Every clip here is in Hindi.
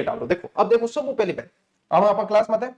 डालो। देखो अब देखो सब पहले अब आप क्लास में आते हैं,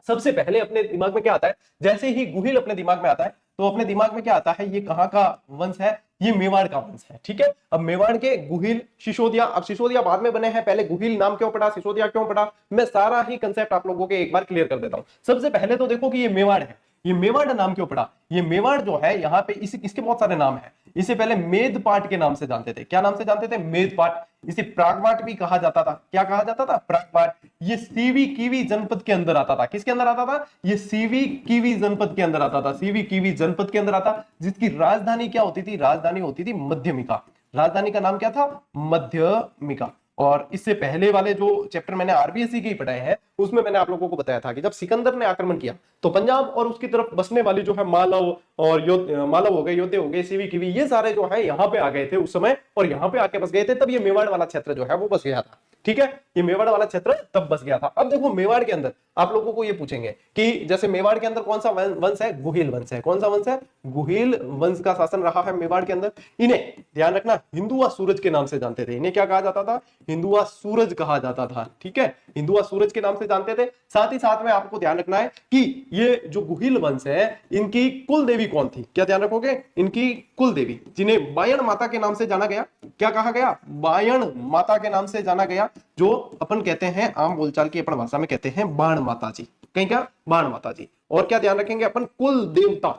सबसे पहले अपने दिमाग में क्या आता है, जैसे ही गुहिल अपने दिमाग में आता है तो अपने दिमाग में क्या आता है, ये कहां का वंश है, ये मेवाड़ का वंश है। ठीक है, अब मेवाड़ के गुहिल सिसोदिया, अब सिसोदिया बाद में बने हैं, पहले गुहिल नाम क्यों पड़ा, सिसोदिया क्यों पड़ा, मैं सारा ही कंसेप्ट आप लोगों के एक बार क्लियर कर देता हूं। सबसे पहले तो देखो कि ये मेवाड़ है, ये मेवाड़ नाम क्यों पड़ा, ये मेवाड़ जो है यहाँ पे इसके बहुत सारे नाम है। इसे पहले मेदपाट के नाम से जानते थे, क्या नाम से जानते थे, मेदपाट। इसे प्रागवाट भी कहा जाता था, क्या कहा जाता था, प्रागवाट। ये सीवी कीवी जनपद के अंदर आता था, किसके अंदर आता था, ये सीवी कीवी जनपद के अंदर आता था, सीवी कीवी जनपद के अंदर आता, जिसकी राजधानी क्या होती थी, राजधानी होती थी मध्यमिका। राजधानी का नाम क्या था, मध्यमिका। और इससे पहले वाले जो चैप्टर मैंने आरबीएससी के ही पढ़ाए हैं उसमें मैंने आप लोगों को बताया था कि जब सिकंदर ने आक्रमण किया तो पंजाब और उसकी तरफ बसने वाली जो है मालव और मालव हो गए, योद्धे हो गए, सीवी कीवी, ये सारे जो है यहाँ पे आ गए थे उस समय और यहाँ पे आके बस गए थे, तब ये मेवाड़ वाला क्षेत्र जो है वो बस गया था। ठीक है, ये मेवाड़ वाला क्षेत्र तब बस गया था। अब देखो मेवाड़ के अंदर आप लोगों को ये पूछेंगे कि जैसे मेवाड़ के अंदर कौन सा वंश है, गुहिल वंश है। कौन सा वंश है, गुहिल वंश का शासन रहा है मेवाड़ के अंदर। इन्हें ध्यान रखना हिंदुआ सूरज के नाम से जानते थे, इन्हें क्या कहा जाता था, हिंदुआ सूरज कहा जाता था। ठीक है, हिंदुआ सूरज के नाम से जानते थे। साथ ही साथ में आपको ध्यान रखना है कि ये जो गुहिल वंश है इनकी कुल देवी कौन थी, क्या ध्यान रखोगे, इनकी कुल देवी, जिन्हें बायण माता के नाम से जाना गया, क्या कहा गया, बायण माता के नाम से जाना गया, जो अपन कहते हैं आम बोलचाल की अपन भाषा में कहते हैं बाण माता जी, कहीं क्या, बाण माता जी। और क्या ध्यान रखेंगे अपन, कुल देवता,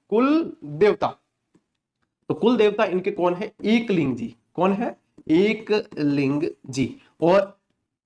कुल देवता, तो कुल देवता इनके कौन है, एकलिंग जी। कौन है, एकलिंग जी। और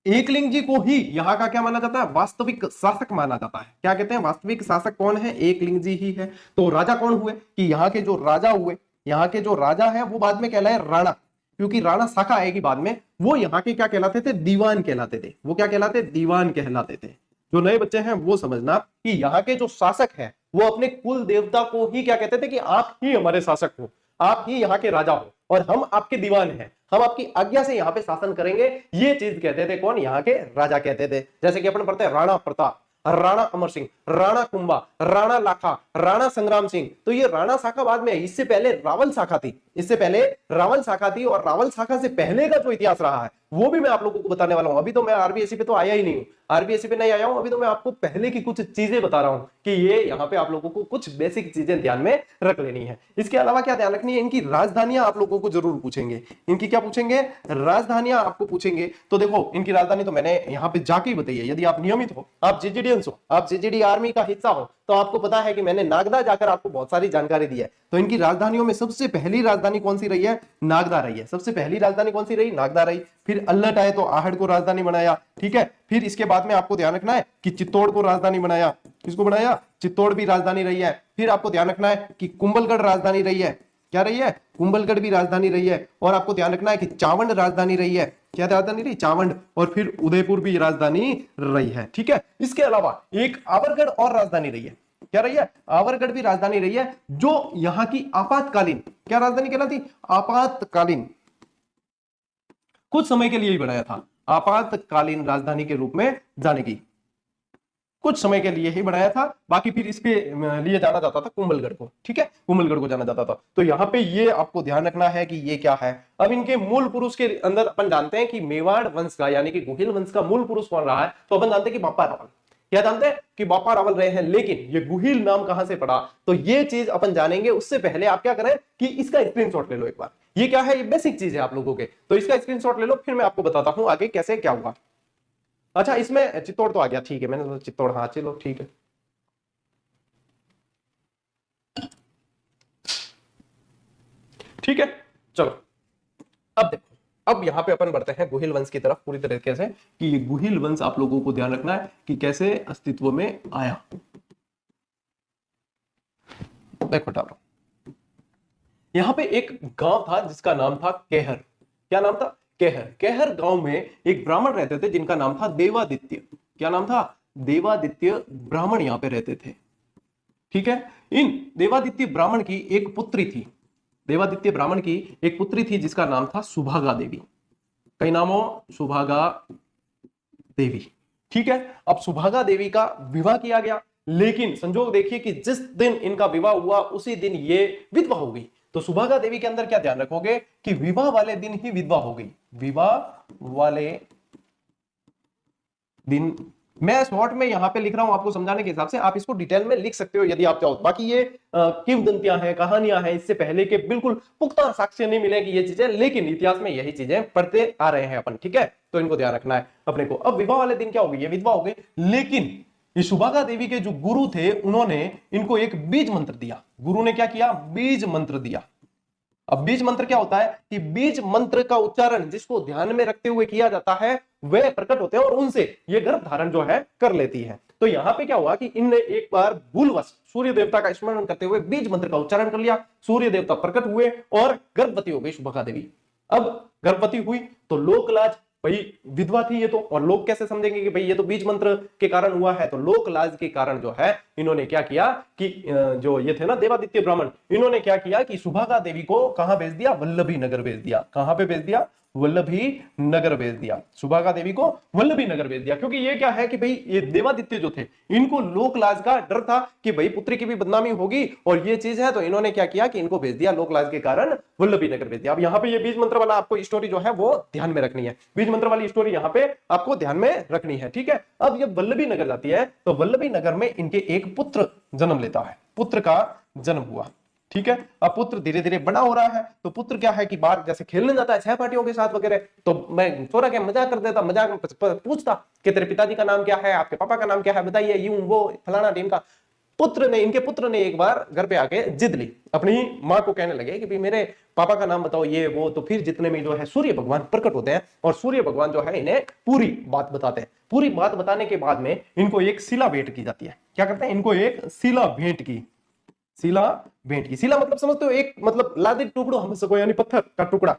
एकलिंग जी को ही यहाँ का क्या माना जाता है, वास्तविक शासक माना जाता है। क्या कहते हैं, वास्तविक शासक कौन है, एकलिंग जी ही है। तो राजा कौन हुए, कि यहाँ के जो राजा हुए, यहाँ के जो राजा है वो बाद में कहलाए राणा, क्योंकि राणा शाखा आएगी बाद में, वो यहाँ के क्या कहलाते थे, दीवान कहलाते थे। वो क्या कहलाते, दीवान कहलाते थे। जो नए बच्चे हैं वो समझना कि यहाँ के जो शासक है वो अपने कुल देवता को ही क्या कहते थे, कि आप ही हमारे शासक हो, आप ही यहाँ के राजा हो और हम आपके दीवान हैं, हम आपकी आज्ञा से यहाँ पे शासन करेंगे। ये चीज कहते थे कौन, यहाँ के राजा कहते थे। जैसे कि अपन पढ़ते हैं राणा प्रताप, राणा अमर सिंह, राणा कुंभा, राणा लाखा, राणा संग्राम सिंह। तो ये राणा शाखा बाद में, इससे पहले रावल शाखा थी, इससे पहले रावल शाखा थी। और रावल शाखा से पहले का जो इतिहास रहा है वो भी मैं आप लोगों को बताने वाला हूं। अभी तो मैं आरबीएससी पे तो आया ही नहीं हूं, आरबीएससी पे नहीं आया हूं, अभी तो मैं आपको पहले की कुछ चीजें बता रहा हूं कि ये यहाँ पे आप लोगों को कुछ बेसिक चीजें ध्यान में रख लेनी है। इसके अलावा क्या ध्यान रखनी है, इनकी राजधानियां आप लोगों को जरूर पूछेंगे। इनकी क्या पूछेंगे, राजधानियां आपको पूछेंगे। तो देखो इनकी राजधानी तो मैंने यहाँ पे जाके ही बताई है। यदि आप नियमित हो, आप जेजेडियंस हो, आप जेजेडी आर्मी का हिस्सा हो, तो आपको पता है कि मैंने नागदा जाकर आपको बहुत सारी जानकारी दी है। तो इनकी राजधानियों में सबसे पहली राजधानी कौन सी रही है, नागदा रही है। सबसे पहली राजधानी कौन सी रही, नागदा रही। फिर अल्लट आए तो आहड़ को राजधानी बनाया। ठीक है, फिर इसके बाद में आपको ध्यान रखना है कि चित्तौड़ को राजधानी बनाया। किसको बनाया, चित्तौड़ भी राजधानी रही है। फिर आपको ध्यान रखना है कि कुंभलगढ़ राजधानी रही है। क्या रही है, कुंभलगढ़ भी राजधानी रही है। और आपको ध्यान रखना है कि चावंड राजधानी रही है। क्या राजधानी रही, चावंड। और फिर उदयपुर भी राजधानी रही है। ठीक है, इसके अलावा एक आवरगढ़ और राजधानी रही है। क्या रही है, आवरगढ़ भी राजधानी रही है, जो यहाँ की आपातकालीन क्या राजधानी कहलाती, आपातकालीन, कुछ समय के लिए ही बनाया था, आपातकालीन राजधानी के रूप में जाने की, कुछ समय के लिए ही बनाया था। बाकी फिर इसके लिए जाना जाता था कुंभलगढ़ को। ठीक है, कुंभलगढ़ को जाना जाता था। तो यहाँ पे ये आपको ध्यान रखना है कि ये क्या है। अब इनके मूल पुरुष के अंदर अपन जानते हैं कि मेवाड़ वंश का यानी कि गुहिल वंश का मूल पुरुष कौन रहा है, तो अपन जानते हैं कि बापा रावल। क्या जानते हैं कि बापा रावल रहे हैं। लेकिन ये गुहिल नाम कहां से पड़ा, तो ये चीज अपन जानेंगे। उससे पहले आप क्या करें कि इसका स्क्रीनशॉट ले लो एक बार। ये क्या है, ये बेसिक चीज है आप लोगों के, तो इसका स्क्रीनशॉट ले लो, फिर मैं आपको बताता हूं आगे कैसे क्या हुआ। अच्छा, इसमें चित्तौड़ तो आ गया, ठीक है, मैंने तो चित्तौड़, हाँ चलो ठीक है। ठीक है, चलो अब देखो, अब यहां पे अपन बढ़ते हैं गुहिल वंश की तरफ पूरी तरीके से, कि ये गुहिल वंश आप लोगों को ध्यान रखना है कि कैसे अस्तित्व में आया। देखो डालो, यहां पे एक गांव था जिसका नाम था केहर। क्या नाम था, केहर। केहर गांव में एक ब्राह्मण रहते थे जिनका नाम था देवादित्य। क्या नाम था, देवादित्य ब्राह्मण यहां पे रहते थे। ठीक है, इन देवादित्य ब्राह्मण की एक पुत्री थी, देवादित्य ब्राह्मण की एक पुत्री थी जिसका नाम था सुभागा देवी। कई नाम हो, सुभागा देवी। ठीक है, अब सुभागा देवी का विवाह किया गया, लेकिन संजोग देखिए कि जिस दिन इनका विवाह हुआ उसी दिन ये विधवा हो गई। तो सुभागा देवी के अंदर क्या ध्यान रखोगे कि विवाह वाले दिन ही विधवा हो गई, विवाह वाले दिन, मैं शॉर्ट में यहाँ पे लिख रहा हूं आपको समझाने के हिसाब से, आप इसको डिटेल में लिख सकते हो यदि आप चाहो। बाकी ये किंवदंतियां हैं, कहानियां हैं, इससे पहले के बिल्कुल पुख्ता साक्ष्य नहीं मिलेगी ये चीजें, लेकिन इतिहास में यही चीजें पढ़ते आ रहे हैं अपन, ठीक है, तो इनको ध्यान रखना है अपने को। अब विवाह वाले दिन क्या हो गई, ये विधवा हो गई, लेकिन ये सुभागा देवी के जो गुरु थे उन्होंने इनको एक बीज मंत्र दिया। गुरु ने क्या किया, बीज मंत्र दिया। अब बीज मंत्र क्या होता है कि बीज मंत्र का उच्चारण जिसको ध्यान में रखते हुए किया जाता है वे प्रकट होते हैं और उनसे ये गर्भ धारण जो है कर लेती है। तो यहां पे क्या हुआ कि इनने एक बार भूलवश सूर्य देवता का स्मरण करते हुए बीज मंत्र का उच्चारण कर लिया, सूर्य देवता प्रकट हुए और गर्भवती हो गई सुभगा देवी। अब गर्भवती हुई तो लोक लाज, भाई विधवा थी ये तो, और लोग कैसे समझेंगे कि भाई ये तो बीज मंत्र के कारण हुआ है, तो लोक लाज के कारण जो है इन्होंने क्या किया कि जो ये थे ना देवादित्य ब्राह्मण, इन्होंने क्या किया कि सुभागा देवी को कहां भेज दिया, वल्लभी नगर भेज दिया। कहां पे भेज दिया, वल्लभी नगर भेज दिया। सुभागा देवी को वल्लभी नगर भेज दिया, क्योंकि ये क्या है कि भाई ये देवादित्य जो थे इनको लोक लाज का डर था कि भाई पुत्री की भी बदनामी होगी और ये चीज है, तो इन्होंने क्या किया कि इनको भेज दिया लोक लाज के कारण वल्लभी नगर भेज दिया। अब यहाँ पे ये बीज मंत्र वाला आपको स्टोरी जो है वो ध्यान में रखनी है, बीज मंत्र वाली स्टोरी यहाँ पे आपको ध्यान में रखनी है, ठीक है। अब ये वल्लभी नगर जाती है तो वल्लभी नगर में इनके एक पुत्र जन्म लेता है, पुत्र का जन्म हुआ, ठीक है। अब पुत्र धीरे धीरे बड़ा हो रहा है, तो पुत्र क्या है कि बाहर जैसे खेलने जाता है सहपाठियों के साथ वगैरह, तो मैं थोड़ा क्या मजाक कर देता, मजाक में पूछता कि तेरे पिताजी का नाम क्या है, आपके पापा का नाम क्या है, बताइए, यूं वो फलाना टीम का। इनके पुत्र ने एक बार घर पे आके जिद ली, अपनी माँ को कहने लगे कि भाई मेरे पापा का नाम बताओ ये वो। तो फिर जितने में जो है सूर्य भगवान प्रकट होते हैं और सूर्य भगवान जो है इन्हें पूरी बात बताते हैं। पूरी बात बताने के बाद में इनको एक शिला भेंट की जाती है। क्या करते हैं, इनको एक शिला भेंट की, शिला भेंट की। शिला मतलब समझते हो, एक मतलब लादित टुकड़ो हम सको, यानी पत्थर का टुकड़ा,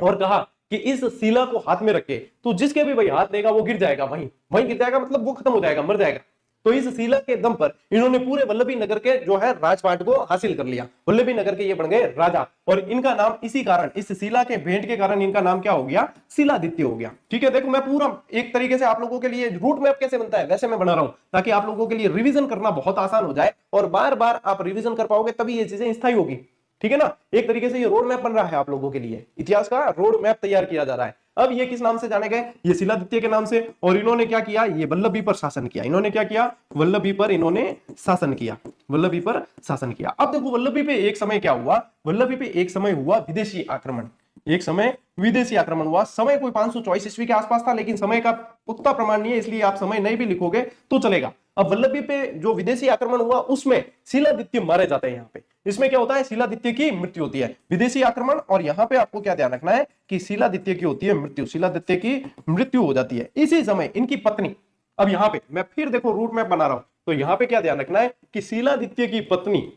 और कहा कि इस शिला को हाथ में रखे तो जिसके भी भाई हाथ देगा वो गिर जाएगा, वहीं वहीं गिर जाएगा, मतलब वो खत्म हो जाएगा, मर जाएगा। तो इस शिला के दम पर इन्होंने पूरे वल्लभी नगर के जो है राजपाट को हासिल कर लिया, वल्लभी नगर के ये बन गए राजा। और इनका नाम इसी कारण, इस शिला के भेंट के कारण इनका नाम क्या हो गया, शिलादित्य हो गया, ठीक है। देखो मैं पूरा एक तरीके से आप लोगों के लिए रूट मैप कैसे बनता है वैसे मैं बना रहा हूं, ताकि आप लोगों के लिए रिवीजन करना बहुत आसान हो जाए और बार बार आप रिवीजन कर पाओगे, तभी ये चीजें स्थायी होगी, ठीक है ना। एक तरीके से ये रोड मैप बन रहा है आप लोगों के लिए, इतिहास का रोड मैप तैयार किया जा रहा है। अब ये किस नाम से जाने गए, ये शिलादित्य के नाम से। और इन्होंने क्या किया, ये वल्लभी पर शासन किया। इन्होंने क्या किया, वल्लभी पर इन्होंने शासन किया, वल्लभी पर शासन किया। अब देखो वल्लभी पे एक समय क्या हुआ, वल्लभी पे एक समय हुआ विदेशी आक्रमण, एक समय विदेशी आक्रमण हुआ। समय कोई 524 ईस्वी के आसपास था, लेकिन समय का पुख्ता प्रमाण नहीं है, इसलिए आप समय नहीं भी लिखोगे तो चलेगा। अब वल्लभी पे जो विदेशी आक्रमण हुआ उसमें शिलादित्य मारे जाते हैं। यहाँ पे इसमें क्या होता है, शिलादित्य की मृत्यु होती है, विदेशी आक्रमण। और यहाँ पे आपको क्या ध्यान रखना है कि शिलादित्य की होती है मृत्यु, शिलादित्य की मृत्यु हो जाती है। इसी समय इनकी पत्नी, अब यहाँ पे मैं फिर देखो रूट मैप बना रहा हूं, तो यहाँ पे क्या ध्यान रखना है कि शिलादित्य की पत्नी,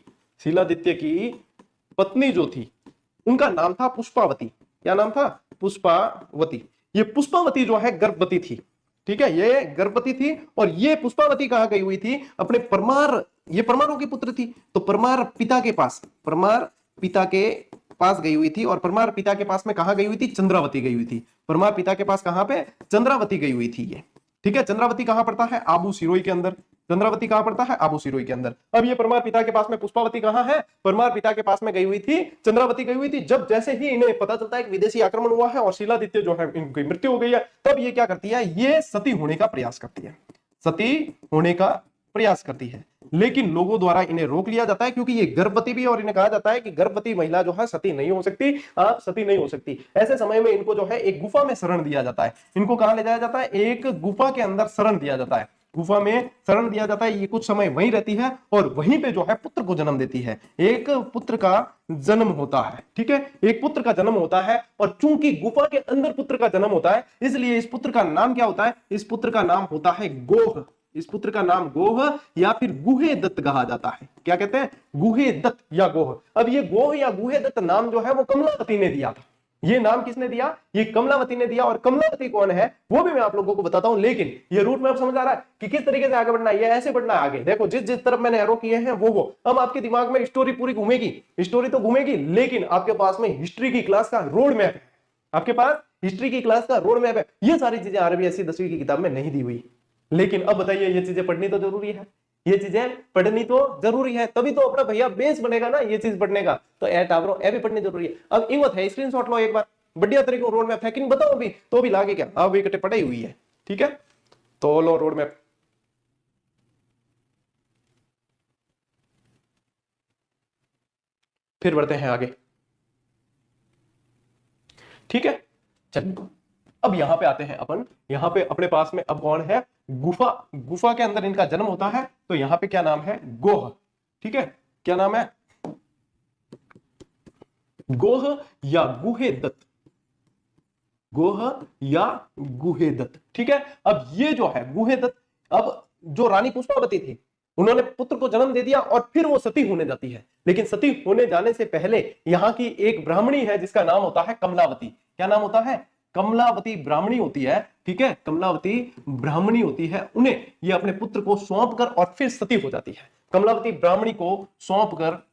शिलादित्य की पत्नी जो थी उनका नाम था पुष्पावती। क्या नाम था, पुष्पावती। ये पुष्पावती जो है गर्भवती थी, ठीक है, ये गर्भवती थी। और ये पुष्पावती कहां गई हुई थी, अपने परमार, ये परमारों की पुत्र थी, तो परमार पिता के पास, परमार पिता के पास गई हुई थी। और परमार पिता के पास में कहां गई हुई थी, चंद्रावती गई हुई थी। परमार पिता के पास कहां पे, चंद्रावती गई हुई थी ये, ठीक है। चंद्रावती कहां पड़ता है, आबू सिरोही के अंदर। चंद्रावती कहां पड़ता है, आबू सिरोही के अंदर। अब ये परमार पिता के पास में पुष्पावती कहां है, परमार पिता के पास में गई हुई थी, चंद्रावती गई हुई थी। जब जैसे ही इन्हें पता चलता है कि विदेशी आक्रमण हुआ है और शिलादित्य जो है इनकी मृत्यु हो गई है, तब ये क्या करती है, ये सती होने का प्रयास करती है, सती होने का प्रयास करती है। लेकिन लोगों द्वारा इन्हें रोक लिया जाता है, क्योंकि ये गर्भवती भी, और इन्हें कहा जाता है कि गर्भवती महिला जो है सती नहीं हो सकती, आप सती नहीं हो सकती। ऐसे समय में इनको जो है एक गुफा में शरण दिया जाता है। इनको कहां ले जाया जाता है, एक गुफा के अंदर शरण दिया जाता है, गुफा में शरण दिया जाता है। ये कुछ समय वहीं रहती है और वहीं पे जो है पुत्र को जन्म देती है, एक पुत्र का जन्म होता है, ठीक है, एक पुत्र का जन्म होता है। और चूंकि गुफा के अंदर पुत्र का जन्म होता है, इसलिए इस पुत्र का नाम क्या होता है, इस पुत्र का नाम होता है गोह। इस पुत्र का नाम गोह या फिर गुहे दत्त कहा जाता है। क्या कहते हैं, गुहे दत्त या गोह। अब ये गोह या गुहे दत्त नाम जो है वो कमलावती ने दिया था। ये नाम किसने दिया, ये कमलावती ने दिया। और कमलावती कौन है वो भी मैं आप लोगों को बताता हूं, लेकिन ये रूट मैप समझ आ रहा है कि किस तरीके से आगे बढ़ना है। ये ऐसे बढ़ना है आगे, देखो जिस जिस तरफ मैंने एरो किए हैं वो अब आपके दिमाग में स्टोरी पूरी घूमेगी, स्टोरी तो घूमेगी, लेकिन आपके पास में हिस्ट्री की क्लास का रोड मैप है, आपके पास हिस्ट्री की क्लास का रोड मैप है। ये सारी चीजें आरबीएसई 10वीं की किताब में नहीं दी हुई, लेकिन अब बताइए ये चीजें पढ़नी तो जरूरी है, ये चीजें पढ़नी तो जरूरी है, तभी तो अपना भैया बेस बनेगा ना ये चीज पढ़ने का। तो ए टावरो ए भी पढ़नी जरूरी है। अब हिम्मत है स्क्रीनशॉट लो एक बार, बढ़िया तरीके रोड मैप है कि नहीं बताओ, अभी तो भी लागे क्या, अब विकेट पड़ी हुई है, ठीक है। तो लो रोड मैप। फिर बढ़ते हैं आगे, ठीक है। चलिए अब यहां पे आते हैं अपन, यहां पे अपने पास में अब कौन है, गुफा। गुफा के अंदर इनका जन्म होता है, तो यहां पे क्या नाम है, गोह, ठीक है। क्या नाम है, गोह या गुहेदत्त, गोह या गुहेदत्त, ठीक है। अब ये जो है गुहेदत्त, अब जो रानी पुष्पावती थी उन्होंने पुत्र को जन्म दे दिया और फिर वो सती होने जाती है, लेकिन सती होने जाने से पहले यहाँ की एक ब्राह्मणी है जिसका नाम होता है कमलावती। क्या नाम होता है, कमलावती ब्राह्मणी होती है, ठीक है। कमलावती ब्राह्मणी होती है, उन्हें ये अपने पुत्र को सौंप कर और फिर सती हो जाती है। कमलावती ब्राह्मणी को सौंप कर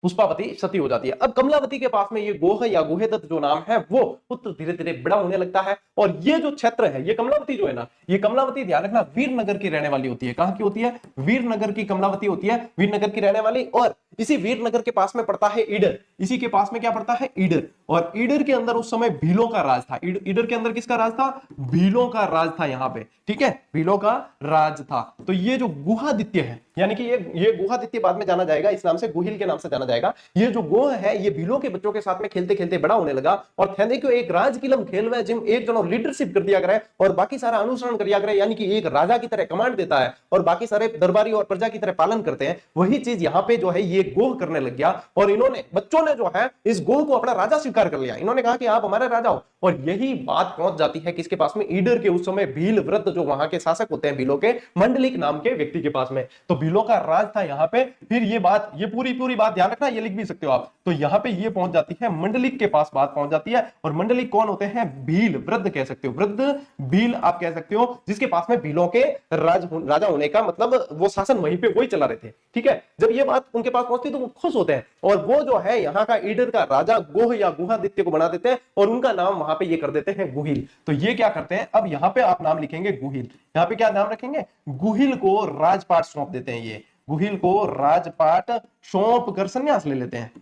पुष्पावती सती हो जाती है। अब कमलावती के पास में ये गोह या गुहेदत्त जो नाम है वो पुत्र धीरे धीरे बड़ा होने लगता है, और ये जो क्षेत्र है, ये कमलावती जो है ना, ये कमलावती ध्यान रखना वीरनगर की रहने वाली होती है। कहां की होती है, वीरनगर की कमलावती होती है, वीरनगर की रहने वाली। और इसी वीरनगर के पास में पड़ता है ईडर, इसी के पास में क्या पड़ता है, ईडर। और ईडर के अंदर उस समय भीलों का राज था। ईडर के अंदर किसका राज था, भीलों का राज था यहाँ पे, ठीक है, भीलों का राज था। तो ये जो गुहादित्य है, यानी कि ये गुहादित्य बाद में जाना जाएगा इस नाम से, गुहिल के नाम से जाना जाएगा। ये जो गोह है ये भीलों के बच्चों के साथ में खेलते खेलते बड़ा होने लगा, और थे को एक राज किलम खेल में जिम एक जनो लीडरशिप कर दिया करे और बाकी सारा अनुसरण कर दिया करे, यानी कि एक राजा की तरह कमांड देता है और बाकी सारे दरबारी और प्रजा की तरह पालन करते हैं। वही चीज यहाँ पे जो है ये गोह करने लग गया, और इन्होंने बच्चों ने जो है इस गोह को अपना राजा स्वीकार कर लिया। इन्होंने कहा कि आप हमारे राजा हो, और यही बात पहुंच जाती है किसके पास में, ईडर के उस समय भील वृत्त जो वहां के शासक होते हैं भीलों के, मंडलिक नाम के व्यक्ति के पास में। तो भीलों का राज था यहाँ पे। फिर ये बात, ये पूरी बात ध्यान रखना, ये लिख भी सकते हो आप। तो यहाँ पे ये पहुंच जाती है मंडलिक के पास, बात पहुंच जाती है। और मंडलिक कौन होते हैं, भील वृद्ध कह सकते हो, वृद्ध भील आप कह सकते हो, जिसके पास में भीलों के राजा होने का मतलब वो शासन वहीं पे वही चला रहे थे, ठीक है। जब ये बात उनके पास पहुंचती तो वो खुश होते हैं, और वो जो है यहाँ का ईडर का राजा गोह या गुहादित्य को बना देते हैं, और उनका नाम वहां पे ये कर देते हैं गुहिल। तो ये क्या करते हैं, अब यहाँ पे आप नाम लिखेंगे गुहिल, यहाँ पे क्या नाम रखेंगे, गुहिल को राजपाट सौंप देते हैं। ये गुहिल को राजपाट सौंप कर संन्यास ले लेते हैं,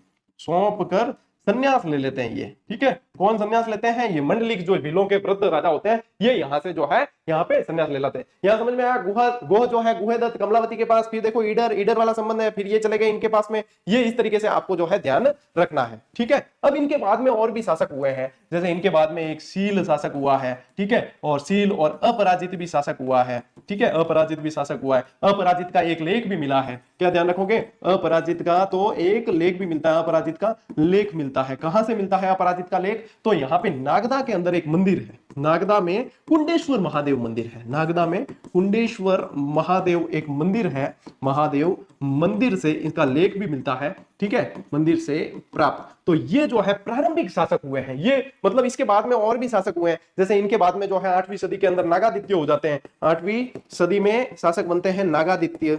सौंप कर संन्यास ले लेते हैं ये, ठीक है। कौन संन्यास लेते हैं, ये मंडलिक जो भीलों के वृद्ध राजा होते हैं, ये यहां से जो है यहाँ पे संन्यास ले लेते हैं। यहां समझ में आया, गोह जो है गुहेदत्त कमलावती के पास, फिर देखो ईडर वाला संबंध है, फिर ये चले गए इनके पास में। ये इस तरीके से आपको जो है ध्यान रखना है, ठीक है। अब इनके बाद में और भी शासक हुए हैं, जैसे इनके बाद में एक सील शासक हुआ है, ठीक है, और सील और अपराजित भी शासक हुआ है, ठीक है, अपराजित भी शासक हुआ है। अपराजित का एक लेख भी मिला है, क्या ध्यान रखोगे, अपराजित का तो एक लेख भी मिलता है, अपराजित का लेख मिलता है। कहां से मिलता है अपराजित का लेख, तो यहाँ पे नागदा के अंदर एक मंदिर है, नागदा में कुंडेश्वर महादेव मंदिर है, नागदा में कुंडेश्वर महादेव एक मंदिर है, महादेव मंदिर से इसका लेख भी मिलता है, ठीक है, मंदिर से प्राप्त। तो ये जो है प्रारंभिक शासक हुए हैं ये, मतलब इसके बाद में और भी शासक हुए हैं, जैसे इनके बाद में जो है 8वीं सदी के अंदर नागादित्य हो जाते हैं, 8वीं सदी में शासक बनते हैं नागादित्य,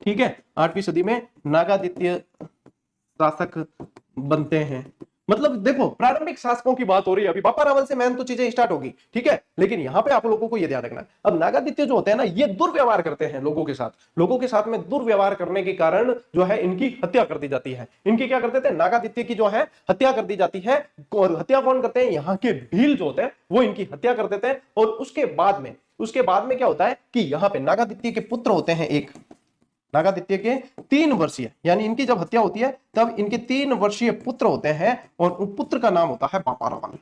ठीक है, 8वीं सदी में नागादित्य शासक बनते हैं। मतलब देखो प्रारंभिक शासकों की बात हो रही है, अभी बापा रावल से मैन तो चीजें स्टार्ट होगी, ठीक है, लेकिन यहाँ पे आप लोगों को ये ध्यान रखना है। अब नागादित्य जो होते हैं ना, ये दुर्व्यवहार करते हैं लोगों के साथ में दुर्व्यवहार करने के कारण जो है इनकी हत्या कर दी जाती है। इनकी क्या करते थे, नागादित्य की जो है हत्या कर दी जाती है, और हत्या कौन करते हैं, यहाँ के भील जो होते हैं वो इनकी हत्या कर देते हैं। और उसके बाद में क्या होता है कि यहाँ पे नागादित्य के पुत्र होते हैं, एक नागादित्य के 3 वर्षीय, यानी इनकी जब हत्या होती है तब इनके 3 वर्षीय पुत्र होते हैं, और उन पुत्र का नाम होता है बापा रावल,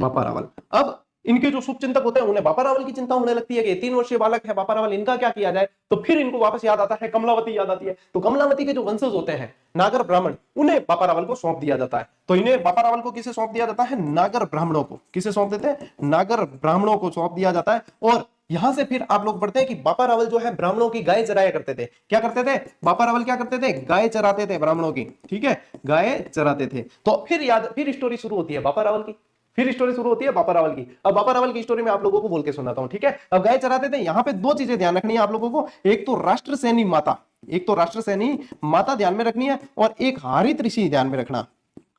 बापा रावल। अब इनके जो शुभचिंतक होते हैं उन्हें बापा रावल की चिंता होने लगती है कि 3 वर्षीय बालक है बापा रावल, इनका क्या किया जाए। तो फिर इनको वापस याद आता है, कमलावती याद आती है। तो कमलावती के जो वंशज होते हैं नागर ब्राह्मण, उन्हें बापा रावल को सौंप दिया जाता है। तो इन्हें बापा रावल को किसे सौंप दिया जाता है, नागर ब्राह्मणों को। किसे सौंप देते हैं, नागर ब्राह्मणों को सौंप दिया जाता है। और यहां से फिर आप लोग पढ़ते हैं कि बापा रावल जो है ब्राह्मणों की गाय चराया करते थे। क्या करते थे, बापा रावल क्या करते थे, गाय चराते थे ब्राह्मणों की, ठीक है, गाय चराते थे। तो फिर स्टोरी शुरू होती है बापा रावल की, फिर स्टोरी शुरू होती है बापा रावल की। अब बापा रावल की स्टोरी में आप लोगों को बोल के सुनाता हूं, ठीक है। अब गाय चराते थे, यहां पे 2 चीजें ध्यान रखनी है आप लोगों को, एक तो राष्ट्रसेनी माता, ध्यान में रखनी है, और एक हरित ऋषि ध्यान में रखना।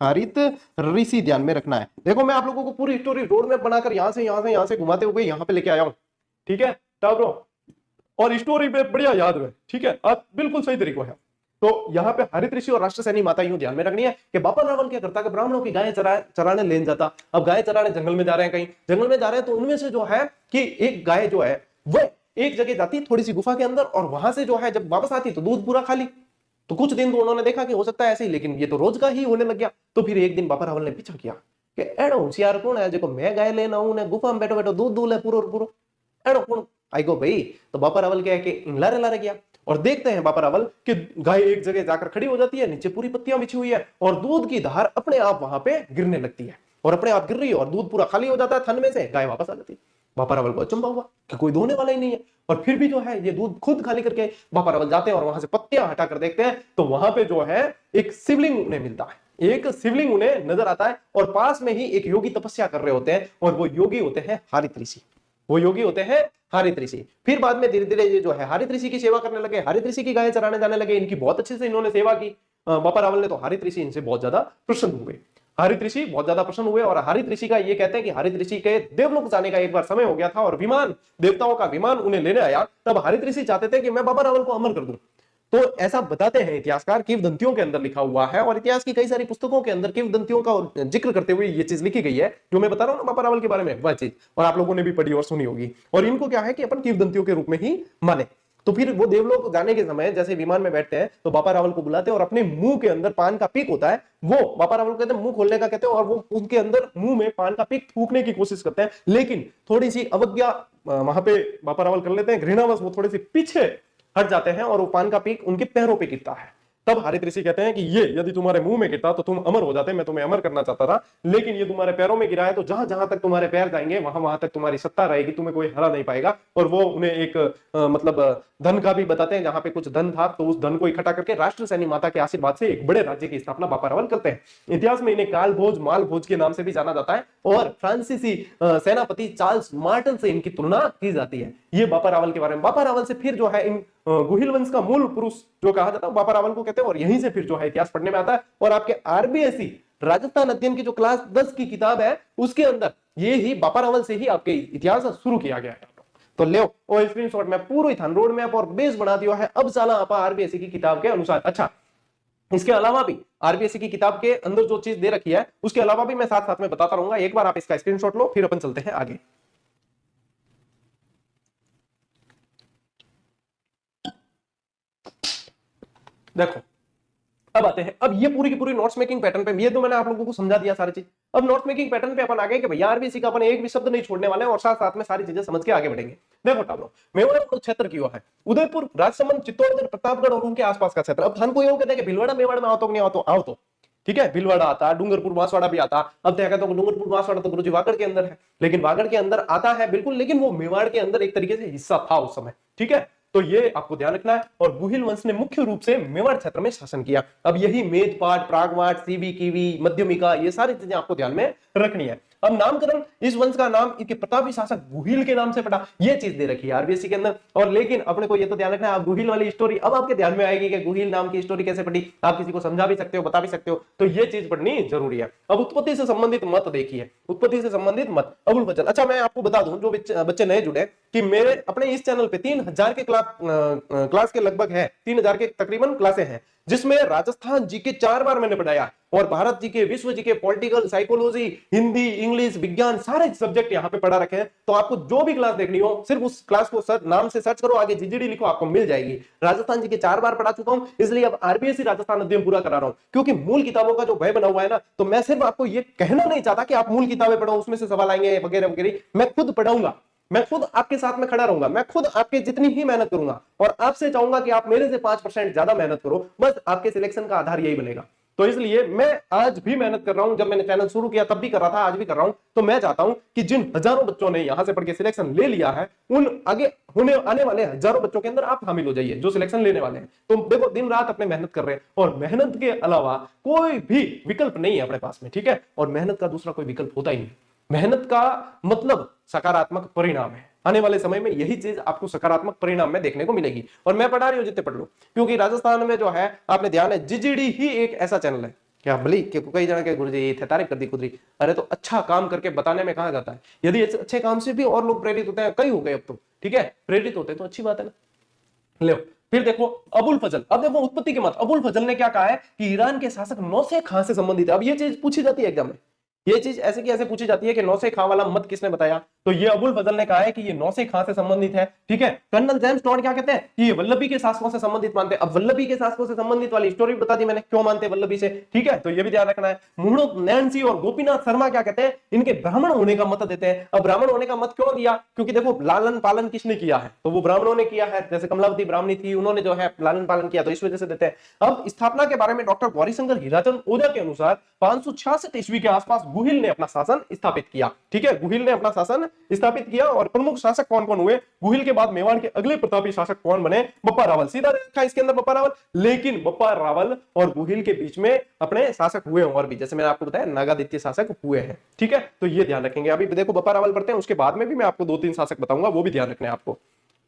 हरित ऋषि ध्यान में रखना है। देखो मैं आप लोगों को पूरी स्टोरी रोड मैप बनाकर यहां से घुमाते हुए यहां पे लेके आया हूं, ठीक है टाब्रो, और स्टोरी पे बढ़िया याद है, ठीक है, अब बिल्कुल सही तरीका है। तो यहाँ पे हरित ऋषि और राष्ट्रसैनी माता यूं ध्यान में रखनी है कि बापा रावण क्या करता कि ब्राह्मणों की गायें चराने लेन जाता। अब गाय चराने जंगल में जा रहे हैं, कहीं जंगल में जा रहे हैं, तो उनमें से जो है कि एक गाय जो है वो एक जगह जाती थोड़ी सी गुफा के अंदर, और वहां से जो है जब वापस आती तो दूध पूरा खाली। तो कुछ दिन तो उन्होंने देखा कि हो सकता है ऐसे ही, लेकिन ये तो रोज का ही होने लग गया। तो फिर एक दिन बापा रावल ने पीछा किया कि एड़ो होशियार कौन है जो मैं गाय लेना हूं ने गुफा में बैठो बैठो दूध दूध है पूरो पूरो, एड़ो कौन आई गो भाई। तो बापा रावल क्या है कि लारे लारे गया, और देखते हैं बापा रावल कि गाय एक जगह जाकर खड़ी हो जाती है, नीचे पूरी पत्तियां बिछी हुई है, और दूध की धार अपने आप वहां पे गिरने लगती है, और अपने आप गिर रही है, और दूध पूरा खाली हो जाता है थन में से, गाय वापस आ जाती है। बापा रावल को अचंभा हुआ कि कोई धोने वाला ही नहीं है, और फिर भी जो है ये दूध खुद खाली करके बापा रावल जाते हैं और वहां से पत्तियां हटाकर देखते हैं, तो वहां पे जो है एक शिवलिंग उन्हें मिलता है, एक शिवलिंग उन्हें नजर आता है, और पास में ही एक योगी तपस्या कर रहे होते हैं, और वो योगी होते हैं हरित ऋषि, वो योगी होते हैं हरित ऋषि। फिर बाद में धीरे धीरे ये जो है हरित ऋषि की सेवा करने लगे, हरित ऋषि की गायें चराने जाने लगे, इनकी बहुत अच्छे से इन्होंने सेवा की। बापा रावल ने तो हरित ऋषि इनसे बहुत ज्यादा प्रसन्न हुए, हरित ऋषि बहुत ज्यादा प्रसन्न हुए, और हरित ऋषि का ये कहते हैं कि हरित ऋषि के देवलोक जाने का एक बार समय हो गया था, और विमान देवताओं का विमान उन्हें लेने आया, तब हरित ऋषि चाहते थे कि मैं बाबा रावल को अमर कर दूं। तो ऐसा बताते हैं इतिहासकार, किंवदंतियों के अंदर लिखा हुआ है, और इतिहास की कई सारी पुस्तकों के अंदर किंवदंतियों का जिक्र करते हुए ये चीज लिखी गई है जो मैं बता रहा हूं ना बाबा रावल के बारे में, वह चीज, और आप लोगों ने भी पढ़ी और सुनी होगी। और इनको क्या है कि अपन किंवदंतियों के रूप में ही माने। तो फिर वो देवलोक जाने के समय जैसे विमान में बैठते हैं तो बापा रावल को बुलाते हैं, और अपने मुंह के अंदर पान का पीक होता है, वो बापा रावल कहते हैं मुंह खोलने का कहते हैं, और वो उनके अंदर मुंह में पान का पीक थूकने की कोशिश करते हैं, लेकिन थोड़ी सी अवज्ञा वहां पे बापा रावल कर लेते हैं, घृणावश वो थोड़े से पीछे हट जाते हैं, और वो पान का पीक उनके पैरों पे गिरता है। तब हरित ऋषि कहते हैं कि ये यदि तुम्हारे मुंह में गिरता तो तुम अमर हो जाते, मैं तुम्हें अमर करना चाहता था, लेकिन ये तुम्हारे पैरों में गिरा है, तो जहां जहां तक तुम्हारे पैर जाएंगे वहां वहां तक तुम्हारी सत्ता रहेगी, तुम्हें कोई हरा नहीं पाएगा। और वो उन्हें एक मतलब धन का भी बताते हैं, जहां पे कुछ धन था तो उस धन को इकट्ठा करके राष्ट्रसैनी माता के आशीर्वाद से एक बड़े राज्य की स्थापना बापा रावल करते हैं। इतिहास में इन्हें काल भोज माल भोज के नाम से भी जाना जाता है, और फ्रांसीसी सेनापति चार्ल्स मार्टन से इनकी तुलना की जाती है। ये बापा रावल के बारे में। बापा रावल से फिर जो है इन गुहिल वंश का मूल पुरुष जो कहा जाता है बापा रावल को कहते हैं, और यहीं से फिर जो है इतिहास पढ़ने में आता है। और आपके आरबीएससी राजस्थान अध्ययन की जो क्लास 10 की किताब है उसके अंदर ये ही बापा रावल से ही आपके इतिहास शुरू किया गया है। तो ले और स्क्रीनशॉट में पूरी थान रोड मैप और बेस बना दिया है, अब साला आप आरबीएससी की किताब के अनुसार। अच्छा, इसके अलावा भी आरबीएससी की किताब के अंदर जो चीज दे रखी है उसके अलावा भी मैं साथ साथ में बताता रहूंगा। एक बार आप इसका स्क्रीनशॉट लो, फिर अपन चलते हैं आगे। देखो अब आते हैं, अब ये पूरी की पूरी नोट्स मेकिंग पैटर्न पे, ये तो मैंने आप लोगों को समझा दिया सारी चीज। अब नोट्स मेकिंग पैटर्न पे अपन आ गए कि भैया आरबीएससी का अपन एक भी शब्द नहीं छोड़ने वाले हैं, और साथ साथ में सारी चीजें समझ के आगे बढ़ेंगे। देखो टाब्लो, मेवाड़ क्षेत्र क्यों है, उदयपुर, राजसमंद, चित्तौड़गढ़, प्रतापगढ़ और उनके आसपास का क्षेत्र। अब थान को ये कहते हैं कि भीलवाड़ा मेवाड़ में आओ तो नहीं आओ तो आओ तो, ठीक है, भीलवाड़ा आता, डूंगरपुर बांसवाड़ा भी आता। अब देखा तो डूंगरपुर बांसवाड़ा तो गुरुजी वागड़ के अंदर है, लेकिन वागड़ के अंदर आता है बिल्कुल, लेकिन वो मेवाड़ के अंदर एक तरीके से हिस्सा था उस समय, ठीक है। तो ये आपको ध्यान रखना है। और गुहिल वंश ने मुख्य रूप से मेवाड़ क्षेत्र में शासन किया। अब यही मेदपाट, प्रागवाट, सीवी, कीवी, मध्यमिका, ये सारी चीजें आपको ध्यान में रखनी है। अब नामकरण, इस वंश का नाम इसके प्रतापी शासक गुहिल के नाम से पड़ा, ये चीज दे रखी है आरबीएससी के अंदर। और लेकिन अपने को ये तो ध्यान रखना है, आप गुहिल वाली स्टोरी अब आपके ध्यान में आएगी कि गुहिल नाम की स्टोरी कैसे पड़ी, आप किसी को समझा भी सकते हो, बता भी सकते हो, तो ये चीज पढ़नी जरूरी है। अब उत्पत्ति से संबंधित मत देखिए, उत्पत्ति से संबंधित मत, अबुल फजल। अच्छा, मैं आपको बता दूं जो बच्चे नए जुड़े कि मेरे अपने इस चैनल पे 3000 के क्लास के लगभग है, 3000 के तकरीबन क्लासे हैं, जिसमें राजस्थान जीके 4 बार मैंने पढ़ाया, और भारत जीके, विश्व GK, political, psychology, Hindi, English, विज्ञान, सारे सब्जेक्ट यहाँ पे पढ़ा रखे हैं। तो आपको जो भी क्लास देखनी हो सिर्फ उस क्लास को नाम से सर्च करो, आगे जीजीडी लिखो, आपको मिल जाएगी। राजस्थान जीके 4 बार पढ़ा चुका हूं, इसलिए अब आरबीएससी राजस्थान अध्ययन पूरा करा रहा हूं, क्योंकि मूल किताबों का जो भय बना हुआ है ना, तो मैं सिर्फ आपको ये कहना नहीं चाहता कि आप मूल किताबें पढ़ो, उसमें से सवाल आएंगे वगैरह वगैरह, मैं खुद पढ़ाऊंगा, मैं खुद आपके साथ में खड़ा रहूंगा, मैं खुद आपके जितनी ही मेहनत करूंगा, और आपसे चाहूंगा कि आप मेरे से 5% ज्यादा मेहनत करो, बस आपके सिलेक्शन का आधार यही बनेगा। तो इसलिए मैं आज भी मेहनत कर रहा हूं, जब मैंने चैनल शुरू किया तब भी कर रहा था, आज भी कर रहा हूं। तो मैं चाहता हूं कि जिन हजारों बच्चों ने यहां से पढ़ के सिलेक्शन ले लिया है, उन आगे होने आने वाले हजारों बच्चों के अंदर आप शामिल हो जाइए जो सिलेक्शन लेने वाले हैं। तो देखो, दिन रात अपने मेहनत कर रहे हैं, और मेहनत के अलावा कोई भी विकल्प नहीं है अपने पास में, ठीक है। और मेहनत का दूसरा कोई विकल्प होता ही नहीं। मेहनत का मतलब सकारात्मक परिणाम है। आने वाले समय में यही चीज आपको सकारात्मक परिणाम में देखने को मिलेगी। और मैं पढ़ा रही हूं जितने पढ़ लो, क्योंकि राजस्थान में जो है आपने ध्यान है, जीजीडी ही एक ऐसा चैनल है क्या भली के कई जन के गुरुजी थे तारीफ कर दी खुदरी। अरे तो अच्छा काम करके बताने में कहा जाता है, यदि अच्छे काम से भी और लोग प्रेरित होते हैं, कई हो गए अब तो, ठीक है, प्रेरित होते हैं तो अच्छी बात है ना। लो फिर देखो अबुल फजल, अब देखो उत्पत्ति के मत, अबुल फजल ने क्या कहा है कि ईरान के शासक नौसे खां से संबंधित है। अब ये चीज पूछी जाती है एग्जाम में, ये चीज ऐसे की ऐसे पूछी जाती है कि नौसे खां वाला मत किसने बताया, तो ये अबुल फजल ने कहा है कि ये नौसे खां से संबंधित है, ठीक है। कर्नल जेम्स टॉड क्या कहते हैं कि ये वल्लभी के शासकों से संबंधित मानते हैं। अब वल्लभी के शासकों से संबंधित वाली स्टोरी बता दी मैंने, क्यों मानते हैं वल्लभी से, ठीक है, तो ये भी ध्यान रखना है। मुहणो नैन्सी और गोपीनाथ शर्मा क्या कहते हैं, इनके ब्राह्मण होने का मत देते हैं। अब ब्राह्मण होने का मत क्यों दिया, क्योंकि देखो लालन पालन किसने किया है, तो वो ब्राह्मणों ने किया है, जैसे कमलावती ब्राह्मणी थी, उन्होंने जो है लालन पालन किया, तो इस वजह से देते हैं। अब स्थापना के बारे में डॉक्टर गौरीशंकर हीराचंद ओझा के अनुसार 566 ईस्वी के आसपास गुहिल ने अपना शासन स्थापित किया, ठीक है, गुहिल ने अपना शासन स्थापित किया। और प्रमुख शासक कौन कौन हुए, गुहिल के बाद मेवाड़ के अगले प्रतापी शासक कौन बने, बप्पा रावल, सीधा देखा इसके अंदर बप्पा रावल। लेकिन बप्पा रावल और गुहिल के बीच में अपने शासक हुए और भी, जैसे मैंने आपको बताया नागादित्य शासक हुए हैं, ठीक है, तो ये ध्यान रखेंगे। अभी देखो बप्पा रावल पढ़ते हैं, उसके बाद में भी मैं आपको 2-3 शासक बताऊंगा, वो भी ध्यान रखना है आपको,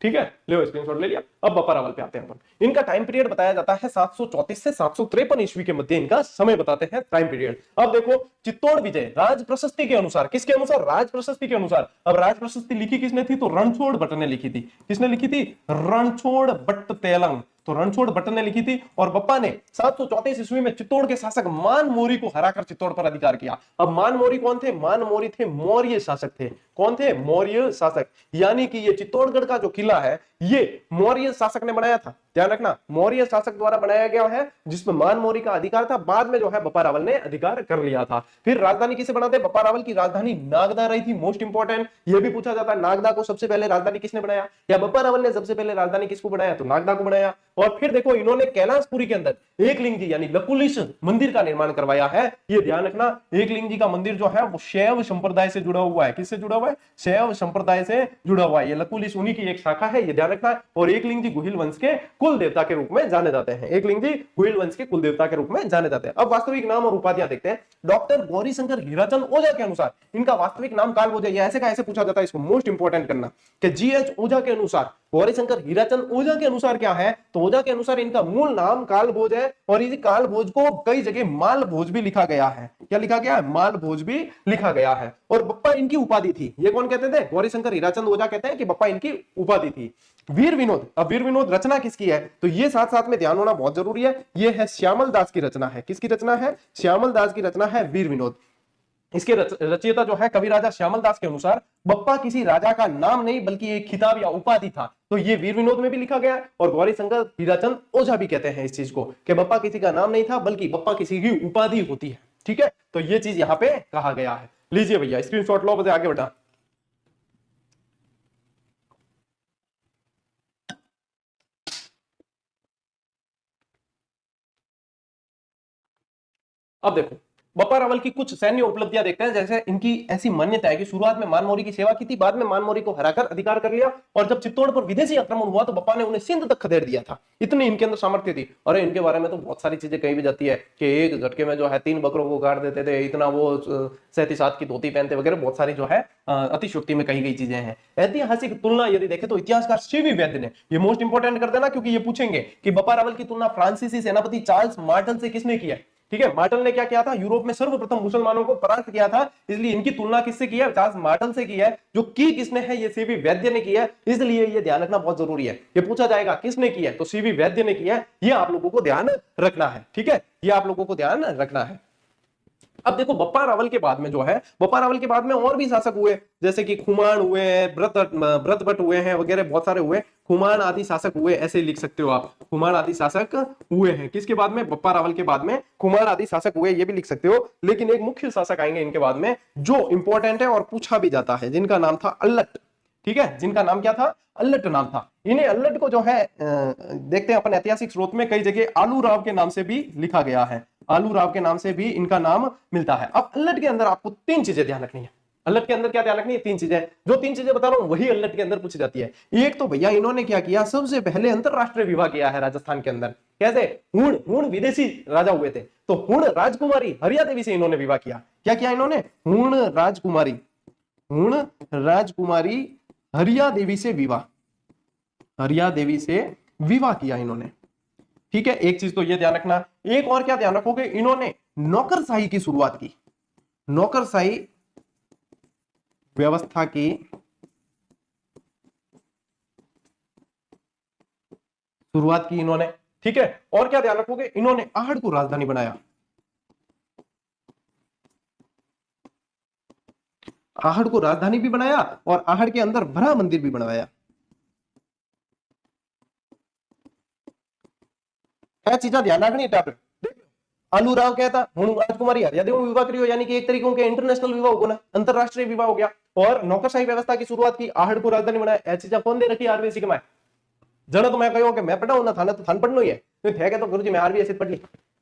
ठीक है। लो स्क्रीनशॉट ले लिया। अब बप्पा रावल पे आते हैं अपन। इनका टाइम पीरियड बताया जाता है 734 से 753 ईस्वी के मध्य इनका समय बताते हैं टाइम पीरियड। अब देखो चित्तौड़ विजय राज प्रशस्ति के अनुसार, किसके अनुसार, राज प्रशस्ति के अनुसार। अब राज प्रशस्ति लिखी किसने थी, तो रणछोड़ भट्ट ने लिखी थी। किसने लिखी थी, रणछोड़ भट्ट तेलंग, तो रणछोड़ भट्ट ने लिखी थी। और बप्पा ने 734 ईस्वी में चित्तौड़ के शासक मान मोरी को हराकर चित्तौड़ पर अधिकार किया। अब मान मोरी कौन थे, मान मोरी थे मौर्य शासक थे। कौन थे, मौर्य शासक, यानी कि ये चित्तौड़गढ़ का जो किला है ये मौर्य शासक ने बनाया था, ध्यान रखना, मौर्य शासक द्वारा बनाया गया है, जिसमें मान मोरी का अधिकार था। बाद में जो है बप्पा रावल ने अधिकार कर लिया था। फिर राजधानी किसे बनाते, बप्पा रावल की राजधानी नागदा रही थी, मोस्ट इंपोर्टेंट, ये भी पूछा जाता है नागदा को सबसे पहले राजधानी किसने बनाया, या बप्पा रावल ने सबसे पहले राजधानी किसको बनाया, तो नागदा को बनाया। और फिर देखो इन्होंने कैलाशपुरी के अंदर एकलिंगजी यानी लकुलिश मंदिर का निर्माण करवाया है। ये ध्यान रखना, एकलिंगजी का मंदिर जो है वो शैव संप्रदाय से जुड़ा हुआ है। किससे जुड़ा हुआ है, शैव संप्रदाय से जुड़ा हुआ है। ये लकुलिश उन्हीं की एक शाखा है, ये ध्यान रखना है। और एकलिंगजी गुहिल वंश के कुल देवता के रूप में जाने जाते हैं, एकलिंगजी गुहिल वंश के कुल देवता के रूप में जाने जाते हैं। अब वास्तविक नाम और उपाधियां देखते हैं। डॉक्टर गौरीशंकर हीराचंद ओझा के अनुसार इनका वास्तविक नाम कालभोज है। ऐसे का ऐसे पूछा जाता है, इसको मोस्ट इंपोर्टेंट करना कि जीएच ओझा के अनुसार, गौरीशंकर हीराचंद ओझा के अनुसार क्या है, तो ओझा के अनुसार इनका मूल नाम कालभोज है। और इस कालभोज को कई जगह मालभोज भी लिखा गया है। क्या लिखा गया है, मालभोज भी लिखा गया है। और बप्पा इनकी उपाधि थी। ये कौन कहते थे, गौरीशंकर हीराचंद ओझा कहते हैं कि बप्पा इनकी उपाधि थी। वीर विनोद, अब वीर विनोद रचना किसकी है, तो ये साथ साथ में ध्यान होना बहुत जरूरी है। ये है श्यामल दास की रचना है। किसकी रचना है, श्यामल दास की रचना है वीर विनोद। इसके रचयिता जो है कवि राजा श्यामल दास के अनुसार बप्पा किसी राजा का नाम नहीं बल्कि एक खिताब या उपाधि था। तो ये वीर विनोद में भी लिखा गया है। और गौरीशंकर हीराचंद ओझा भी कहते हैं इस चीज को कि बप्पा किसी का नाम नहीं था बल्कि बप्पा किसी की उपाधि होती है, ठीक है। तो ये चीज यहां पे कहा गया है। लीजिए भैया स्क्रीनशॉट लो, आगे बढ़ा। अब देखो बप्पा रावल की कुछ सैन्य उपलब्धियां देखते हैं। जैसे इनकी ऐसी मान्यता है कि शुरुआत में मानमोरी की सेवा की थी, बाद में मानमोरी को हराकर अधिकार कर लिया। और जब चित्तौड़ पर विदेशी आक्रमण हुआ तो बप्पा ने उन्हें सिंध तक खदेड़ दिया था। इतनी इनके अंदर सामर्थ्य थी। और इनके बारे में तो बहुत सारी चीजें कही भी जाती है कि एक झटके में जो है 3 बकरों को काट देते थे, इतना वो 37 की धोती पहनते वगैरह, बहुत सारी जो है अतिशोक्ति में कही गई चीजें हैं। ऐतिहासिक तुलना यदि देखें तो इतिहासकार सीवी वैद्य ने, ये मोस्ट इंपोर्टेंट कर देना क्योंकि ये पूछेंगे कि बप्पा रावल की तुलना फ्रांसीसी सेनापति चार्ल्स मार्टल से किसने किया है, ठीक है। मार्टल ने क्या किया था, यूरोप में सर्वप्रथम मुसलमानों को परास्त किया था, इसलिए इनकी तुलना किससे की है, चार्ल्स मार्टल से की है। जो की किसने है, ये सीवी वैद्य ने किया है, इसलिए ये ध्यान रखना बहुत जरूरी है। ये पूछा जाएगा किसने किया है, तो सीवी वैद्य ने किया है। ये आप लोगों को ध्यान रखना है, ठीक है, ये आप लोगों को ध्यान रखना है। अब देखो बप्पा रावल के बाद में जो है, बप्पा रावल के बाद में और भी शासक हुए, जैसे कि खुमान हुए हैं, ब्रत भट्ट हुए हैं वगैरह, बहुत सारे हुए, खुमान आदि शासक हुए, ऐसे लिख सकते हो आप, खुमान आदि शासक हुए हैं। किसके बाद में, बप्पा रावल के बाद में खुमान आदि शासक हुए, ये भी लिख सकते हो। लेकिन एक मुख्य शासक आएंगे इनके बाद में जो इंपॉर्टेंट है और पूछा भी जाता है, जिनका नाम था अल्लट, ठीक है, जिनका नाम क्या था, अल्लट नाम था। इन्हें अल्लट को जो है देखते हैं अपन ऐतिहासिक स्रोत में, कई जगह आलू राव के नाम से भी लिखा गया है, आलू राव के नाम से भी इनका नाम मिलता है। अब अल्लट के अंदर आपको 3 चीजें ध्यान रखनी है। अल्लट के अंदर क्या ध्यान रखनी है, 3 चीजें, जो 3 चीजें बता रहा हूं वही अल्लट के अंदर पूछी जाती है। एक तो भैया इन्होंने क्या किया, सबसे पहले अंतरराष्ट्रीय विवाह किया है राजस्थान के अंदर। कैसे, हुण विदेशी राजा हुए थे, तो हुण राजकुमारी हरिया देवी से इन्होंने विवाह किया। क्या किया इन्होंने, हुण राजकुमारी हरिया देवी से विवाह, हरिया देवी से विवाह किया इन्होंने। ठीक है, एक चीज तो ये ध्यान रखना। एक और क्या ध्यान रखोगे, इन्होंने नौकरशाही की शुरुआत की, नौकरशाही व्यवस्था की शुरुआत की इन्होंने। ठीक है, और क्या ध्यान रखोगे, इन्होंने आहड़ को राजधानी बनाया, आहड़ को राजधानी भी बनाया और आहड़ के अंदर भरा मंदिर भी बनवाया। क्या चीजा ध्यान रखनी है। आलू राव कहता हूं राजकुमारी हरियादेव विवाह करियो, यानी कि एक तरीकों के इंटरनेशनल विवाह हो ना, अंतरराष्ट्रीय विवाह हो गया। और नौकरशाही व्यवस्था की शुरुआत की, आहड़ को राजधानी बनाया। ऐसी चीजा कौन दे रखी है आरबीएससी के में? जनो तो मैं कहो कि मैं पढ़ा हूं ना, थाना तो थान पढ़ना ही है, तो थे तो गुरुजी मैं आरबीएससी पढ़ ली,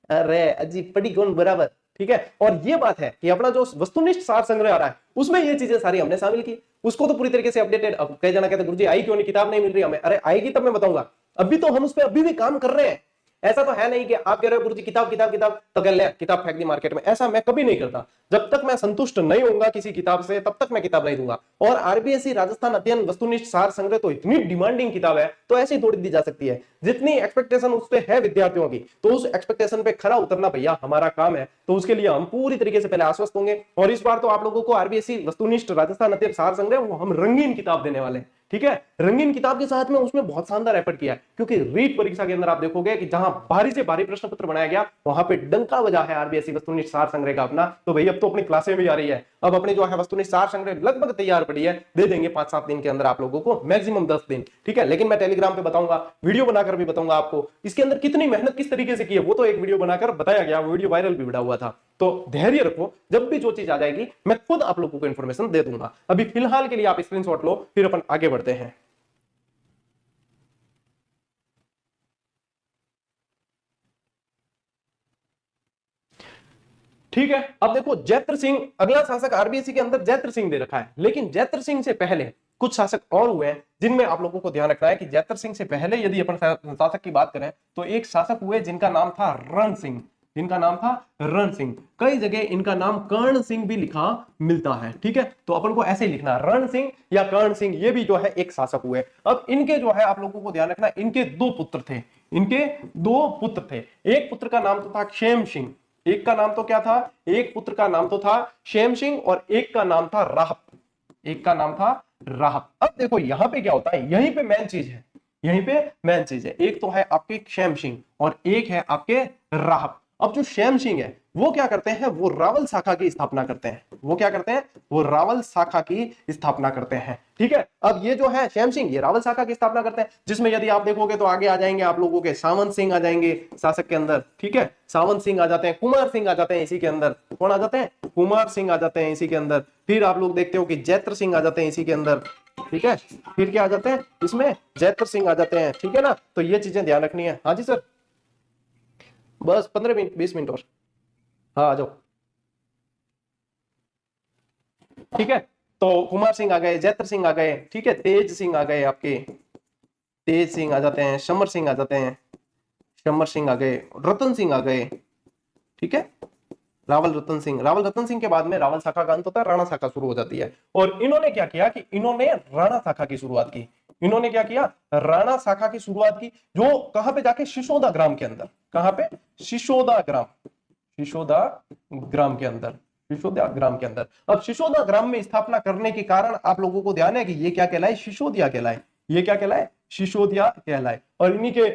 अरे अजी पढ़ी कौन बराबर। ठीक है, और ये बात है कि अपना जो वस्तुनिष्ठ सार संग्रह आ रहा है उसमें ये चीजें सारी हमने शामिल की, उसको तो पूरी तरीके से अपडेटेड। अब कई जना कहते गुरुजी आई क्यों नहीं, किताब नहीं मिल रही हमें। अरे आएगी तब मैं बताऊंगा, अभी तो हम उस पर अभी भी काम कर रहे हैं। ऐसा तो है नहीं कि आप कह रहे हो गुरुजी किताब किताब किताब तो कह ले किताब फेंक दी मार्केट में, ऐसा मैं कभी नहीं करता। जब तक मैं संतुष्ट नहीं होऊंगा किसी किताब से तब तक मैं किताब नहीं दूंगा। और आरबीएससी राजस्थान अध्ययन वस्तुनिष्ठ सार संग्रह तो इतनी डिमांडिंग किताब है, तो ऐसे ही थोड़ी दी जा सकती है। जितनी एक्सपेक्टेशन उस पर है विद्यार्थियों की, तो उस एक्सपेक्टेशन पे खरा उतरना भैया हमारा काम है। तो उसके लिए हम पूरी तरीके से पहले आश्वस्त होंगे। और इस बार तो आप लोगों को आरबीएससी वस्तुनिष्ठ राजस्थान अध्ययन सार संग्रह वो हम रंगीन किताब देने वाले हैं। ठीक है, रंगीन किताब के साथ में उसमें बहुत शानदार एफर्ट किया है, क्योंकि रीट परीक्षा के अंदर आप देखोगे कि जहां भारी से भारी प्रश्न पत्र बनाया गया वहां पे डंका बजा है आरबीएससी वस्तुनिष्ठ सार संग्रह का अपना। तो भाई अब तो अपनी क्लासें भी आ रही है, अब अपनी जो है वस्तुनिष्ठ सार संग्रह लगभग तैयार पड़ी है, दे देंगे 5-7 दिन के अंदर आप लोगों को, मैक्सिमम 10 दिन। ठीक है, लेकिन मैं टेलीग्राम पे बताऊंगा, वीडियो बनाकर भी बताऊंगा आपको इसके अंदर कितनी मेहनत किस तरीके से की है, वो तो एक वीडियो बनाकर बताया गया, वीडियो वायरल भी बड़ा हुआ था। तो धैर्य रखो, जब भी जो चीज आ जाएगी मैं खुद आप लोगों को इंफॉर्मेशन दे दूंगा। अभी फिलहाल के लिए आप स्क्रीनशॉट लो, फिर अपन आगे बढ़ते हैं। ठीक है, अब देखो जैत्र सिंह अगला शासक आरबीएससी के अंदर जैत्र सिंह दे रखा है, लेकिन जैत्र सिंह से पहले कुछ शासक और हुए हैं जिनमें आप लोगों को ध्यान रखना है कि जैत्र सिंह से पहले यदि अपन शासक की बात करें तो एक शासक हुए जिनका नाम था रण सिंह, जिनका नाम था रण सिंह। कई जगह इनका नाम कर्ण सिंह भी लिखा मिलता है। ठीक है, तो अपन को ऐसे ही लिखना रण सिंह या कर्ण सिंह, ये भी जो है एक शासक हुए। अब इनके जो है आप लोगों को ध्यान रखना, इनके दो पुत्र थे, इनके दो पुत्र थे। एक पुत्र का नाम तो था क्षेम सिंह, एक का नाम तो क्या था, एक पुत्र का नाम तो था क्षेम सिंह और एक का नाम था राहत, एक का नाम था राहत। अब देखो यहां पे क्या होता है, यहीं पे मेन चीज है, यहीं पे मेन चीज है। एक तो है आपके क्षेम सिंह और एक है आपके राहत। अब जो क्षेम सिंह है वो क्या करते हैं, वो रावल शाखा की स्थापना करते हैं, वो क्या करते हैं, वो रावल शाखा की स्थापना करते हैं। ठीक है, अब ये जो है क्षेम सिंह ये रावल शाखा की स्थापना करते हैं, जिसमें यदि आप देखोगे तो आगे आ जाएंगे आप लोगों के सावंत सिंह आ जाएंगे शासक के अंदर। ठीक है, सावंत सिंह आ जाते हैं, कुमार सिंह आ जाते हैं इसी के अंदर। कौन आ जाते हैं, कुमार सिंह आ जाते हैं इसी के अंदर। फिर आप लोग देखते हो कि जैत्र सिंह आ जाते हैं इसी के अंदर। ठीक है, फिर क्या आ जाते हैं इसमें, जैत्र सिंह आ जाते हैं। ठीक है ना, तो ये चीजें ध्यान रखनी है। हाँ जी सर, बस 15 मिनट 20 मिनट और, हाँ आ जाओ। ठीक है, तो कुमार सिंह आ गए, जैत्र सिंह आ गए। ठीक है, तेज सिंह आ गए, आपके तेज सिंह आ जाते हैं, शमर सिंह आ जाते हैं, शमर सिंह आ गए, रतन सिंह आ गए। ठीक है, रावल रतन सिंह, रावल रतन सिंह के बाद में रावल शाखा का अंत होता है, राणा शाखा शुरू हो जाती है। और इन्होंने क्या किया कि इन्होंने राणा शाखा की शुरुआत की, इन्होंने क्या किया, राणा शाखा की शुरुआत की, जो कहां पे जाके, शिशोदा ग्राम के अंदर। कहां पे, शिशोदा ग्राम, शिशोदा ग्राम के अंदर, शिशोदा ग्राम के अंदर। अब शिशोदा ग्राम में स्थापना करने के कारण आप लोगों को ध्यान है कि ये क्या कहलाए, शिशोदिया कहलाए, ये क्या कहलाए, शिशोदिया कहलाए। और इन्हीं के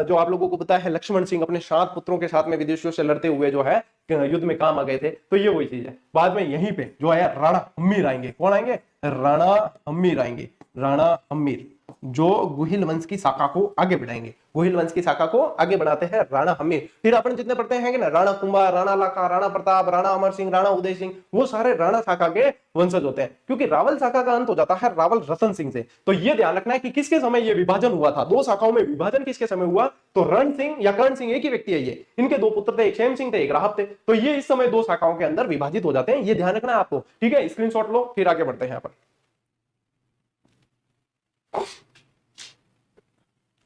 जो आप लोगों को पता है लक्ष्मण सिंह अपने 7 पुत्रों के साथ में विदेशियों से लड़ते हुए जो है युद्ध में काम आ गए थे, तो ये वही चीज है। बाद में यहीं पे जो है राणा हम्मीर आएंगे। कौन आएंगे, राणा हम्मीर आएंगे, राणा हम्मीर, जो गुहिल वंश की शाखा को आगे बढ़ाएंगे, गुहिल वंश की शाखा को आगे बढ़ाते हैं राणा हम्मीर। फिर अपन जितने पढ़ते हैं ना, राणा कुंभा, राणा लाखा, राणा प्रताप, राणा अमर सिंह, राणा उदय सिंह, वो सारे राणा शाखा के वंशज होते हैं, क्योंकि रावल शाखा का अंत हो जाता है रावल रतन सिंह से। तो ये ध्यान रखना है कि किसके समय ये विभाजन हुआ था, दो शाखाओं में विभाजन किसके समय हुआ, तो रण सिंह या कर्ण सिंह एक ही व्यक्ति है ये, इनके दो पुत्र थे, एक क्षेम सिंह थे, एक राहत थे। तो ये इस समय दो शाखाओं के अंदर विभाजित हो जाते हैं, ये ध्यान रखना है आपको। ठीक है, स्क्रीनशॉट लो, फिर आगे बढ़ते हैं अपन।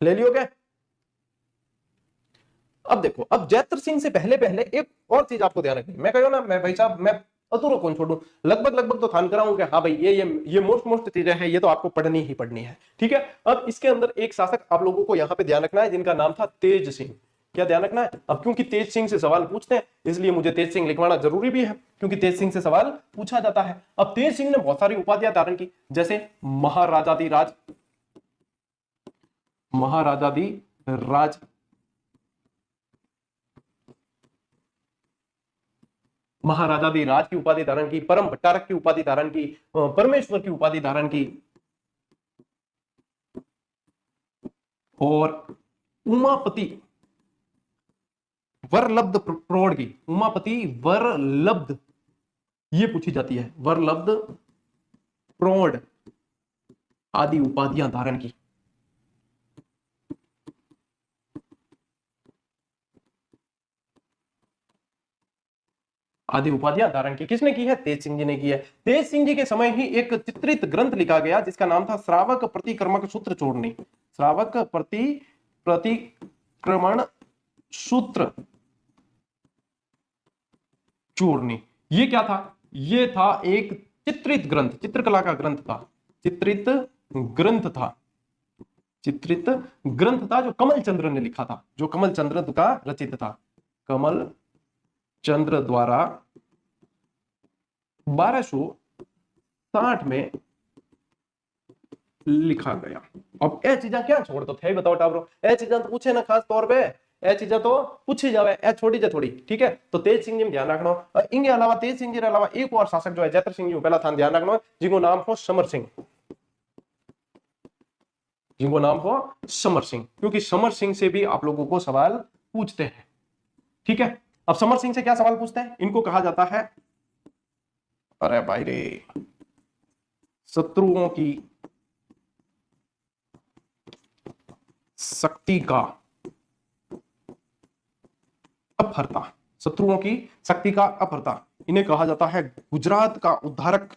ले लियो क्या? अब देखो, अब जैत्र सिंह से पहले पहले एक और चीज आपको ध्यान रखनी, मैं कहो ना, मैं भाई साहब मैं अधूरा कौन छोड़ू, लगभग लगभग तो थान कराऊं कि हाँ भाई ये मोस्ट चीजें हैं, ये तो आपको पढ़नी ही पढ़नी है। ठीक है, अब इसके अंदर एक शासक आप लोगों को यहां पे ध्यान रखना है जिनका नाम था तेज सिंह। क्या ध्यान रखना है। अब क्योंकि तेज सिंह से सवाल पूछते हैं इसलिए मुझे तेज सिंह लिखवाना जरूरी भी है, क्योंकि तेज सिंह से सवाल पूछा जाता है। अब तेज सिंह ने बहुत सारी उपाधियां धारण की, जैसे महाराजाधिराज, महाराजाधिराज, महाराजाधिराज की उपाधि धारण की, परम भट्टारक की उपाधि धारण की, परमेश्वर की उपाधि धारण की, और उमापति वरलब्ध प्रौढ़ की, उमापति वरलब्ध ये पूछी जाती है, वरलब्ध प्रौढ़ आदि उपाधियां धारण की। आदि उपाधियां धारण की किसने की है, तेज सिंह जी ने की है। तेज सिंह जी के समय ही एक चित्रित ग्रंथ लिखा गया जिसका नाम था श्रावक प्रतिक्रमण सूत्र चूर्णी, श्रावक प्रतिक्रमण सूत्र चूर्णी। ये क्या था, ये था एक चित्रित ग्रंथ, चित्रकला का ग्रंथ था, चित्रित ग्रंथ था, चित्रित ग्रंथ था जो कमल चंद्र ने लिखा था, जो कमल चंद्र का रचित था, कमल चंद्र द्वारा 1260 में लिखा गया। अब ए चीजा क्या छोड़ दो थे बताओ टावरो, ए चीजा तो पूछे ना खास तौर पे, ए चीजा तो पूछी जावे, ए छोड़ी जा थोड़ी, ठीक है। तो तेज सिंह जी में ध्यान रखना। इनके अलावा तेज सिंह जी के अलावा एक और शासक जो है जैत्र सिंह जी पहला था, ध्यान रखना, जिनको नाम हो समर सिंह, जिनको नाम हो समर सिंह, क्योंकि समर सिंह से भी आप लोगों को सवाल पूछते हैं, ठीक है। अब समर सिंह से क्या सवाल पूछते हैं, इनको कहा जाता है, अरे भाई रे, शत्रुओं की शक्ति का अपहर्ता, शत्रुओं की शक्ति का अपहर्ता, इन्हें कहा जाता है गुजरात का उद्धारक,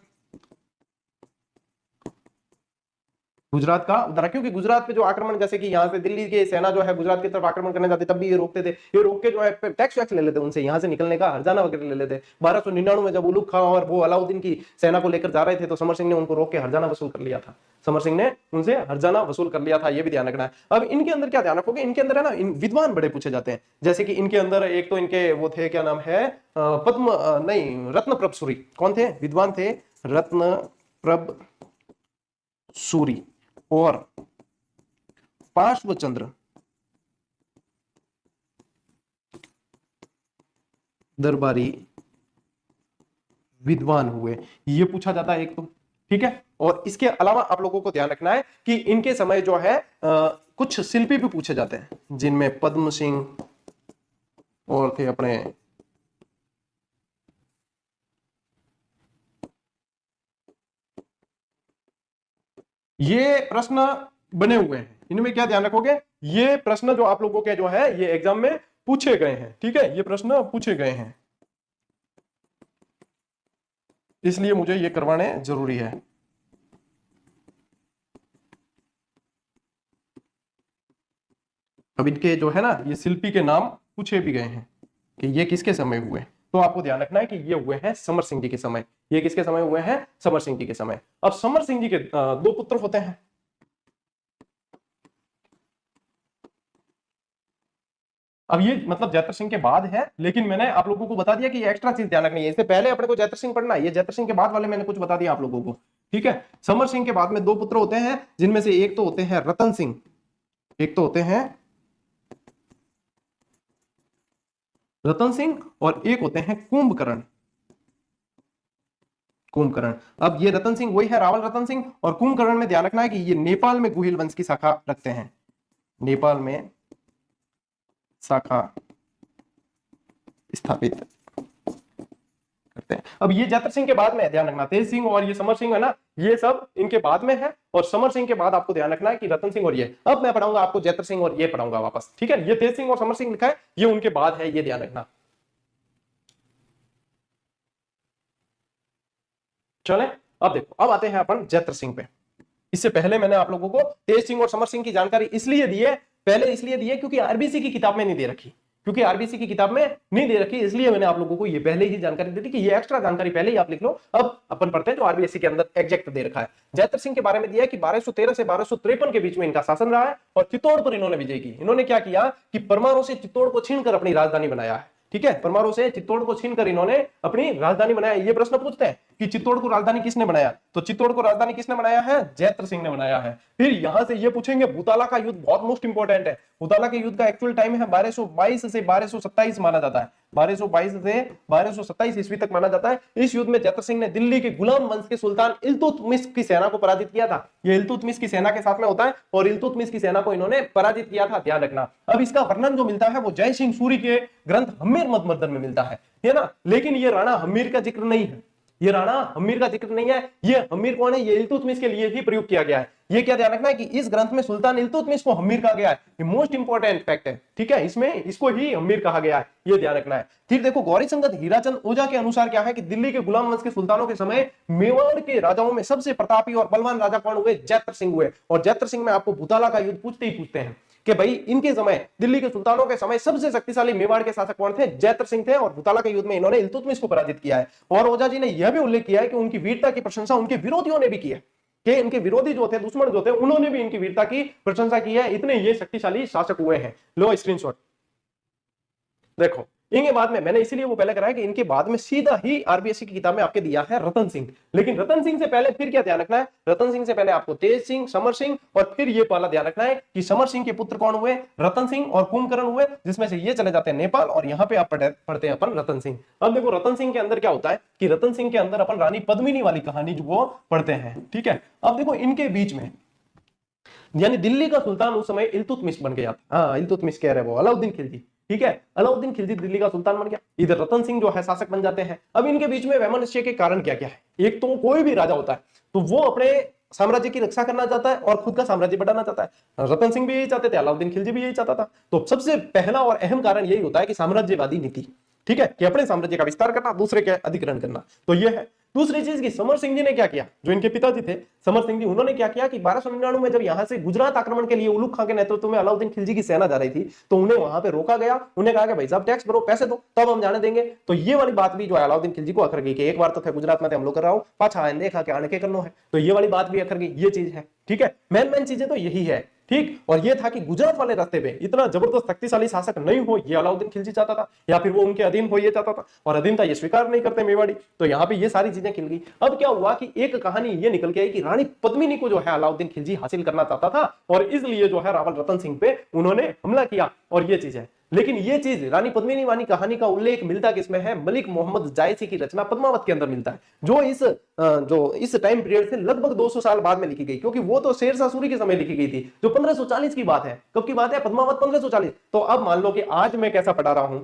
गुजरात का उद्धारक। क्योंकि गुजरात पे जो आक्रमण, जैसे कि यहाँ से दिल्ली की सेना जो है गुजरात की तरफ आक्रमण करने जाती, तब भी ये रोकते थे, ये रोक के जो है टैक्स वैक्स ले लेते उनसे, यहाँ से निकलने का हर्जाना वगैरह ले लेते। 1299 में जब उलूग खां और वो अलाउद्दीन की सेना को लेकर जा रहे थे तो समर सिंह ने उनको रोक के हर्जाना वसूल कर लिया था, समर सिंह ने उनसे हर्जाना वसूल कर लिया था, ये भी ध्यान रखना है। अब इनके अंदर क्या ध्यान रखोगे, इनके अंदर है ना विद्वान बड़े पूछे जाते हैं, जैसे कि इनके अंदर एक तो इनके वो थे, क्या नाम है, पद्म नहीं रत्नप्रभ सूरी, कौन थे विद्वान थे, रत्नप्रभ सूरी और पार्श्वचंद्र दरबारी विद्वान हुए, ये पूछा जाता है एक तो, ठीक है। और इसके अलावा आप लोगों को ध्यान रखना है कि इनके समय जो है कुछ शिल्पी भी पूछे जाते हैं, जिनमें पद्म सिंह और थे अपने ये प्रश्न बने हुए हैं, इनमें क्या ध्यान रखोगे, ये प्रश्न जो आप लोगों के जो है ये एग्जाम में पूछे गए हैं, ठीक है, ये प्रश्न पूछे गए हैं, इसलिए मुझे ये करवाने जरूरी है। अब इनके जो है ना ये शिल्पी के नाम पूछे भी गए हैं कि ये किसके समय हुए, तो आपको ध्यान रखना है कि ये हुए हैं समर सिंह जी के समय, ये किसके समय हुए हैं, समर सिंह जी के समय। अब समर सिंह जी के दो पुत्र होते हैं, अब ये मतलब जैत्र सिंह के बाद है, लेकिन मैंने आप लोगों को बता दिया कि ये एक्स्ट्रा चीज ध्यान रखनी है, इससे पहले अपने को जैत्र सिंह पढ़ना है, ये जैत्र सिंह के बाद वाले मैंने कुछ बता दिया आप लोगों को, ठीक है। समर सिंह के बाद में दो पुत्र होते हैं, जिनमें से एक तो होते हैं रतन सिंह, एक तो होते हैं रतन सिंह और एक होते हैं कुंभकर्ण, कुंभकर्ण। अब ये रतन सिंह वही है रावल रतन सिंह, और कुंभकर्ण में ध्यान रखना है कि ये नेपाल में गुहिल वंश की शाखा रखते हैं, नेपाल में शाखा स्थापित करते हैं। अब ये जैत्र सिंह के बाद में ध्यान रखना, तेज सिंह और ये समर सिंह है ना, ये सब इनके बाद में है, और समर सिंह के बाद आपको ध्यान रखना है कि रतन सिंह और ये, अब मैं पढ़ाऊंगा आपको जैत्र सिंह और ये पढ़ाऊंगा वापस, ठीक है। ये तेज सिंह और समर सिंह लिखा है, ये उनके बाद है, ये ध्यान रखना। चले अब देखो, अब आते हैं अपन जैत्र सिंह पे। इससे पहले मैंने आप लोगों को तेज सिंह और समर सिंह की जानकारी इसलिए दी है, पहले इसलिए दी है क्योंकि आरबीसी की किताब में नहीं दे रखी, क्योंकि आरबीसी की किताब में नहीं दे रखी, इसलिए मैंने आप लोगों को ये पहले ही जानकारी दी थी कि ये एक्स्ट्रा जानकारी पहले ही आप लिख लो। अब अपन पढ़ते हैं जो आरबीएससी के अंदर एग्जैक्ट दे रखा है। जयत्र सिंह के बारे में दिया है कि 1213 से 1253 के बीच में इनका शासन रहा है और चित्तौड़ पर इन्होंने विजय की। इन्होंने क्या किया कि परमाणु से चित्तौड़ को छीनकर अपनी राजधानी बनाया है। ठीक है, परमाणु से चित्तौड़ को छीनकर इन्होंने अपनी राजधानी बनाया। ये प्रश्न पूछते हैं कि चित्तौड़ को राजधानी किसने बनाया, तो चित्तौड़ को राजधानी किसने बनाया है, जयत्र सिंह ने बनाया है। फिर यहां से ये पूछेंगे भूताला का युद्ध, बहुत मोस्ट इंपॉर्टेंट है। भूताला के युद्ध का एक्चुअल टाइम है 1222 से 1227 माना जाता है, 1222 से 1227 ईस्वी तक माना जाता है। इस युद्ध में जयत्र सिंह ने दिल्ली के गुलाम वंश के सुल्तान इल्तुतमिश की सेना को पराजित किया था। ये इल्तुतमिश की सेना के साथ में होता है और इल्तुतमिश की सेना को इन्होंने पराजित किया था, ध्यान रखना। अब इसका वर्णन जो मिलता है वो जय सिंह सूरी के ग्रंथ हम्मीर मदमर्दन में मिलता है ना। लेकिन ये राणा हम्मीर का जिक्र नहीं है, ये राणा हम्मीर का जिक्र नहीं है। ये हम्मीर कौन है, ये इल्तुतमिश के लिए ही प्रयोग किया गया है। ये क्या ध्यान रखना है कि इस ग्रंथ में सुल्तान इल्तुतमिश को हम्मीर कहा गया है, ये मोस्ट इंपॉर्टेंट फैक्ट है। ठीक है, इसमें इसको ही हम्मीर कहा गया है, ये ध्यान रखना है। फिर देखो गौरीशंकर हीराचंद ओझा के अनुसार क्या है कि दिल्ली के गुलाम वंश के सुल्तानों के समय मेवाड़ के राजाओं में सबसे प्रतापी और बलवान राजा कौन हुए, जयत्र सिंह हुए। और जयत्र सिंह में आपको भूताला का युद्ध पूछते ही पूछते हैं कि भाई इनके समय, दिल्ली के सुल्तानों के समय सबसे शक्तिशाली मेवाड़ के शासक कौन थे, जयत्र सिंह थे। और भूताला के युद्ध में इन्होंने इल्तुतमिश को पराजित किया है। और ओझा जी ने यह भी उल्लेख किया है कि उनकी वीरता की प्रशंसा उनके विरोधियों ने भी की है, कि इनके विरोधी जो थे, दुश्मन जो थे, उन्होंने भी इनकी वीरता की प्रशंसा की है। इतने ये शक्तिशाली शासक हुए हैं। लो स्क्रीनशॉट देखो। इनके बाद में मैंने इसीलिए वो पहले कराया कि इनके बाद में सीधा ही आरबीएससी की किताब में आपके दिया है रतन सिंह। लेकिन रतन सिंह से पहले फिर क्या ध्यान रखना है, रतन सिंह से पहले आपको तेज सिंह, समर सिंह और फिर ये पहला ध्यान रखना है कि समर सिंह के पुत्र कौन हुए, रतन सिंह और कुंभकर्ण हुए, जिसमें से ये चले जाते हैं नेपाल और यहाँ पे आप पढ़ते हैं अपन रतन सिंह। अब देखो रतन सिंह के अंदर क्या होता है कि रतन सिंह के अंदर अपन रानी पद्मिनी वाली कहानी जो वो पढ़ते हैं। ठीक है, अब देखो इनके बीच में यानी दिल्ली का सुल्तान उस समय इल्तुतमिश बन गया था। हाँ, इल्तुतमिश कह रहे वो अलाउद्दीन खिलजी। ठीक है, अलाउद्दीन खिलजी दिल्ली का सुल्तान बन गया, इधर रतन सिंह जो है शासक बन जाते हैं। अब इनके बीच में वैमनस्य के कारण क्या क्या है, एक तो कोई भी राजा होता है तो वो अपने साम्राज्य की रक्षा करना चाहता है और खुद का साम्राज्य बढ़ाना चाहता है। रतन सिंह भी यही चाहते थे, अलाउद्दीन खिलजी भी यही चाहता था। तो सबसे पहला और अहम कारण यही होता है कि साम्राज्यवादी नीति। ठीक है, कि अपने साम्राज्य का विस्तार करना, दूसरे के अधिग्रहण करना। तो ये है। दूसरी चीज की समर सिंह जी ने क्या किया, जो इनके पिताजी थे समर सिंह जी, उन्होंने क्या किया कि 1299 में जब यहां से गुजरात आक्रमण के लिए उलुग खां के नेतृत्व में अलाउद्दीन खिलजी की सेना जा रही थी तो उन्हें वहां पे रोका गया। उन्हें कहा कि भाई साहब टैक्स भरो, पैसे दो, तब हम जाने देंगे। तो ये वाली बात भी जो है अलाउद्दीन खिलजी को अखर गई कि एक बार तो थे गुजरात में हमलो कर रहा हूं, पाछा आए देखा कि आने के करनो है। तो ये वाली बात भी अखर गई, ये चीज है। ठीक है, मेन चीजें तो यही है। ठीक, और ये था कि गुजरात वाले रास्ते पे इतना जबरदस्त शक्तिशाली शासक नहीं हो, ये अलाउद्दीन खिलजी चाहता था, या फिर वो उनके अधीन हो ये चाहता था। और अधीनता ये स्वीकार नहीं करते मेवाड़ी। तो यहाँ पे ये सारी चीजें खिल गई। अब क्या हुआ कि एक कहानी ये निकल के आई कि रानी पद्मिनी को जो है अलाउद्दीन खिलजी हासिल करना चाहता था और इसलिए जो है रावल रतन सिंह पे उन्होंने हमला किया, और ये चीज है। लेकिन ये चीज रानी पद्मिनी वाली कहानी का उल्लेख मिलता किसमें है, मलिक मोहम्मद जायसी की रचना पद्मावत के अंदर मिलता है, जो इस टाइम पीरियड से लगभग 200 साल बाद में लिखी गई। क्योंकि वो तो शेरशाह सूरी के समय लिखी गई थी, जो 1540 की बात है। कब की बात है, पद्मावत 1540। तो अब मान लो कि आज मैं कैसा पढ़ा रहा हूं,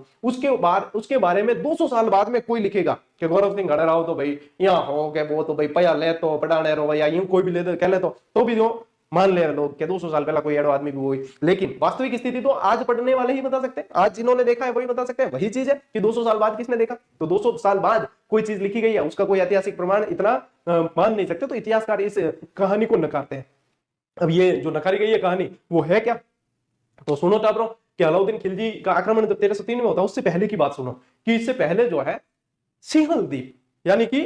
उसके बारे में 200 साल बाद में कोई लिखेगा कि गौरव सिंह गणराव तो भाई यहाँ हो गए, वो तो भाई पया ले तो पढ़ाने रो, या यूं कोई भी ले कह ले तो भी जो मान ले लोग कि 200 साल पहला कोई एडो आदमी भी हुई। लेकिन वास्तविक स्थिति तो आज पढ़ने वाले ही बता सकते हैं, आज जिन्होंने देखा है वही बता सकते हैं। वही चीज है कि 200 साल बाद किसने देखा, तो 200 साल बाद कोई चीज लिखी गई है, उसका कोई ऐतिहासिक प्रमाण इतना मान नहीं सकते, तो इतिहासकार इस कहानी को नकारते हैं। अब ये जो नकारी गई है कहानी वो है क्या, तो सुनो टाबरों कि अलाउद्दीन खिलजी का आक्रमण जब 1303 में होता है उससे पहले की बात सुनो कि इससे पहले जो है सिंहल द्वीप, यानी कि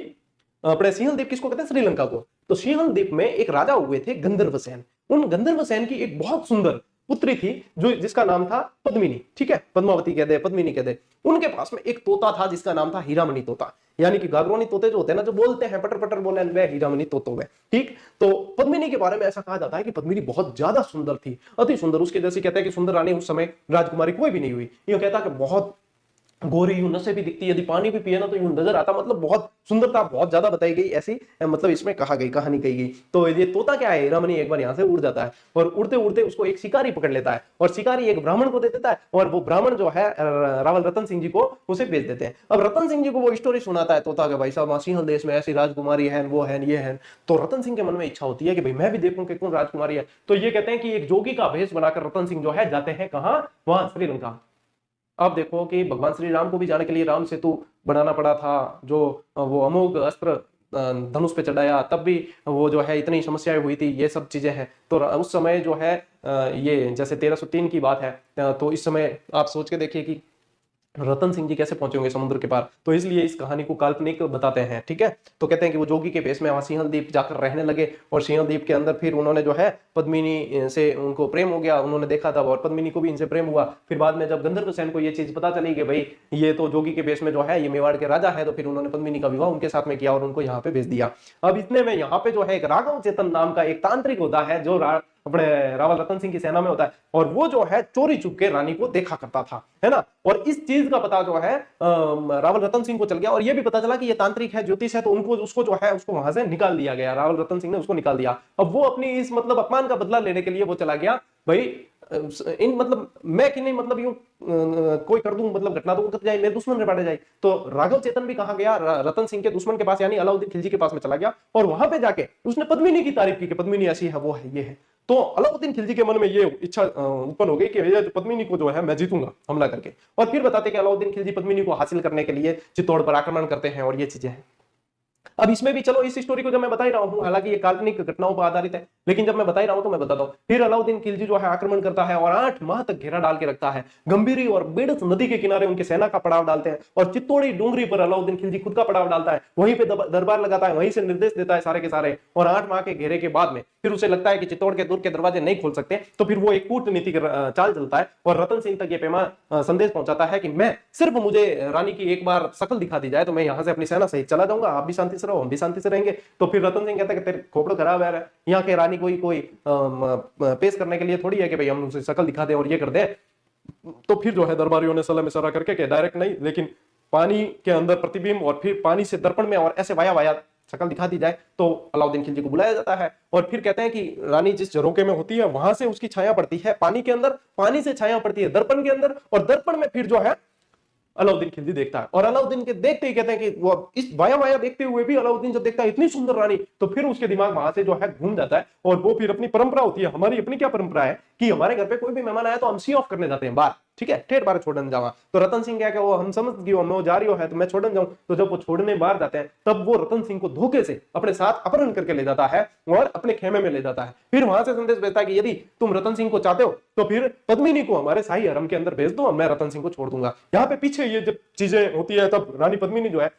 अपने सिंहल द्वीप किसको कहते हैं, श्रीलंका को। तो सिंहल द्वीप में एक राजा हुए थे गंधर्वसेन। उन गंधर्वसेन की एक बहुत सुंदर पुत्री थी जो जिसका नाम था पद्मिनी। ठीक है, पद्मावती कह दे, पद्मिनी कह दे। उनके पास में एक तोता था जिसका नाम था हीरामणि तोता, यानी कि गागरोनी तोते जो होते हैं ना, जो बोलते हैं पटर पटर बोले, वह हीरामणि तोतो है। ठीक, तो पद्मिनी के बारे में ऐसा कहा जाता है कि पद्मिनी बहुत ज्यादा सुंदर थी, अति सुंदर। उसके जैसे कहते हैं कि सुंदर रानी उस समय राजकुमारी कोई भी नहीं हुई। ये कहता है कि बहुत गोरी, यूं नशे भी दिखती, यदि पानी भी पिए ना तो यूं नजर आता। मतलब बहुत सुंदरता बहुत ज्यादा बताई गई, ऐसी मतलब इसमें कहा गई, कहानी कही गई। तो ये तोता क्या है, हीरामणि एक बार यहाँ से उड़ जाता है और उड़ते उड़ते उसको एक शिकारी पकड़ लेता है और शिकारी एक ब्राह्मण को दे देता है और वो ब्राह्मण जो है रावल रतन सिंह जी को उसे बेच देते हैं। अब रतन सिंह जी को वो स्टोरी सुनाता है तोता के, भाई साहब सिंहल देश में ऐसी राजकुमारी है, वो है, ये है। तो रतन सिंह के मन में इच्छा होती है कि भाई मैं भी देखूं कि कौन राजकुमारी है। तो ये कहते हैं कि एक जोगी का भेष बनाकर रतन सिंह जो है जाते हैं कहां, वहां श्रीलंका। अब देखो कि भगवान श्री राम को भी जाने के लिए राम सेतु बनाना पड़ा था, जो वो अमोघ अस्त्र धनुष पे चढ़ाया, तब भी वो जो है इतनी समस्याएं हुई थी, ये सब चीजें हैं। तो उस समय जो है ये जैसे 1303 की बात है, तो इस समय आप सोच के देखिए कि रतन सिंह जी कैसे पहुंचे समुद्र के पार। तो इसलिए इस कहानी को काल्पनिक बताते हैं, ठीक है। तो कहते हैं कि वो जोगी के भेष में वहां सिंहल द्वीप जाकर रहने लगे, और सिंहल द्वीप के अंदर फिर उन्होंने जो है पद्मिनी से उनको प्रेम हो गया, उन्होंने देखा था, और पद्मिनी को भी इनसे प्रेम हुआ। फिर बाद में जब गंधर्व सेन को ये चीज पता चली कि भाई ये तो जोगी के भेष में जो है ये मेवाड़ के राजा है, तो फिर उन्होंने पद्मिनी का विवाह उनके साथ में किया और उनको यहाँ पे भेज दिया। अब इतने में यहाँ पे जो है एक राघव चेतन नाम का एक तांत्रिक होता है, जो अपने रावल रतन सिंह की सेना में होता है, और वो जो है चोरी चुप के रानी को देखा करता था, है ना। और इस चीज का पता जो है रावल रतन सिंह को चल गया, और ये भी पता चला कि ये तांत्रिक है, ज्योतिष है, तो उनको उसको जो है उसको वहां से निकाल दिया गया, रावल रतन सिंह ने उसको निकाल दिया। अब वो अपनी इस मतलब अपमान का बदला लेने के लिए वो चला गया, भाई इन मतलब मैं कि नहीं मतलब यूं कोई कर दूं, मतलब घटना तो घट जाए, मेरे दुश्मन ने बांटे जाए। तो राघव चेतन भी कहा गया रतन सिंह के दुश्मन के पास, यानी अलाउद्दीन खिलजी के पास में चला गया, और वहां पे जाके उसने पद्मिनी की तारीफ की कि पद्मिनी ऐसी है, वो है, ये है। तो अलाउद्दीन खिलजी के मन में ये इच्छा उत्पन्न हो गई कि ये पद्मिनी को जो है मैं जीतूंगा हमला करके। और फिर बताते कि अलाउद्दीन खिलजी पद्मिनी को हासिल करने के लिए चित्तौड़ पर आक्रमण करते हैं, और ये चीजें हैं। अब इसमें भी चलो इस स्टोरी को जब मैं बता ही रहा हूं, हालांकि ये काल्पनिक घटनाओं पर आधारित है, लेकिन जब मैं बता ही रहा हूं तो मैं बताता हूं। फिर अलाउद्दीन खिलजी जो है आक्रमण करता है और 8 माह तक घेरा डाल के रखता है। गंभीरी और बेड़स नदी के किनारे उनकी सेना का पड़ाव डालते हैं, और चित्तौड़ी डूंगरी पर अलाउद्दीन खिलजी खुद का पड़ाव डालता है, वहीं पे दरबार लगाता है, वहीं से निर्देश देता है सारे के सारे। और 8 माह के घेरे के बाद में फिर उसे लगता है कि चित्तौड़ के दूर के दरवाजे नहीं खोल सकते, तो फिर वो एक कूटनीति चाल चलता है, और रतन सिंह तक ये पैमा संदेश पहुंचाता है कि मैं सिर्फ मुझे रानी की एक बार शकल दिखा दी जाए तो मैं यहां से अपनी सेना सहित चला जाऊंगा, आप भी शांति से रहो, हम भी शांति से रहेंगे। तो फिर रतन सिंह कहता है कि तेरे खोपड़ो खराब है, यहाँ के रानी कोई पेश करने के लिए थोड़ी है कि भाई हम उसे शकल दिखा दें और ये कर दे। तो फिर जो है दरबारियों ने सलाह मशवरा करके डायरेक्ट नहीं, लेकिन पानी के अंदर प्रतिबिंब और फिर पानी से दर्पण में और ऐसे वाया वाया शकल दिखा दी जाए, तो अलाउद्दीन खिलजी को बुलाया जाता है। और फिर कहते हैं कि रानी जिस झरोके में होती है वहां से उसकी छाया पड़ती है पानी के अंदर, पानी से छाया पड़ती है दर्पण के अंदर, और दर्पण में फिर जो है अलाउद्दीन खिलजी देखता है। और अलाउद्दीन के देखते ही कहते हैं कि वो इस वाया वाया देखते हुए भी अलाउद्दीन जब देखता है इतनी सुंदर रानी, तो फिर उसके दिमाग वहां से जो है घूम जाता है। और वो फिर अपनी परंपरा होती है, हमारी अपनी क्या परंपरा है कि हमारे घर पे कोई भी मेहमान आया तो हम सी ऑफ करने जाते हैं बाहर, ठीक है, ठेठ बार छोड़ने जावा। तो रतन सिंह क्या कि वो हम समझ गए वो जा रही हो है तो मैं छोड़ने जाऊं। तो जब वो छोड़ने बाहर जाते हैं तब वो रतन सिंह को धोखे से अपने साथ अपहरण करके ले जाता है और अपने खेमे में ले जाता है। फिर वहां से संदेश भेजता है कि यदि तुम रतन सिंह को चाहते हो तो फिर पद्मिनी को हमारे शाही हरम के अंदर भेज दो, मैं रतन सिंह को छोड़ दूंगा। यहाँ पे पीछे ये जब चीजें होती है तब रानी पद्मिनी जो है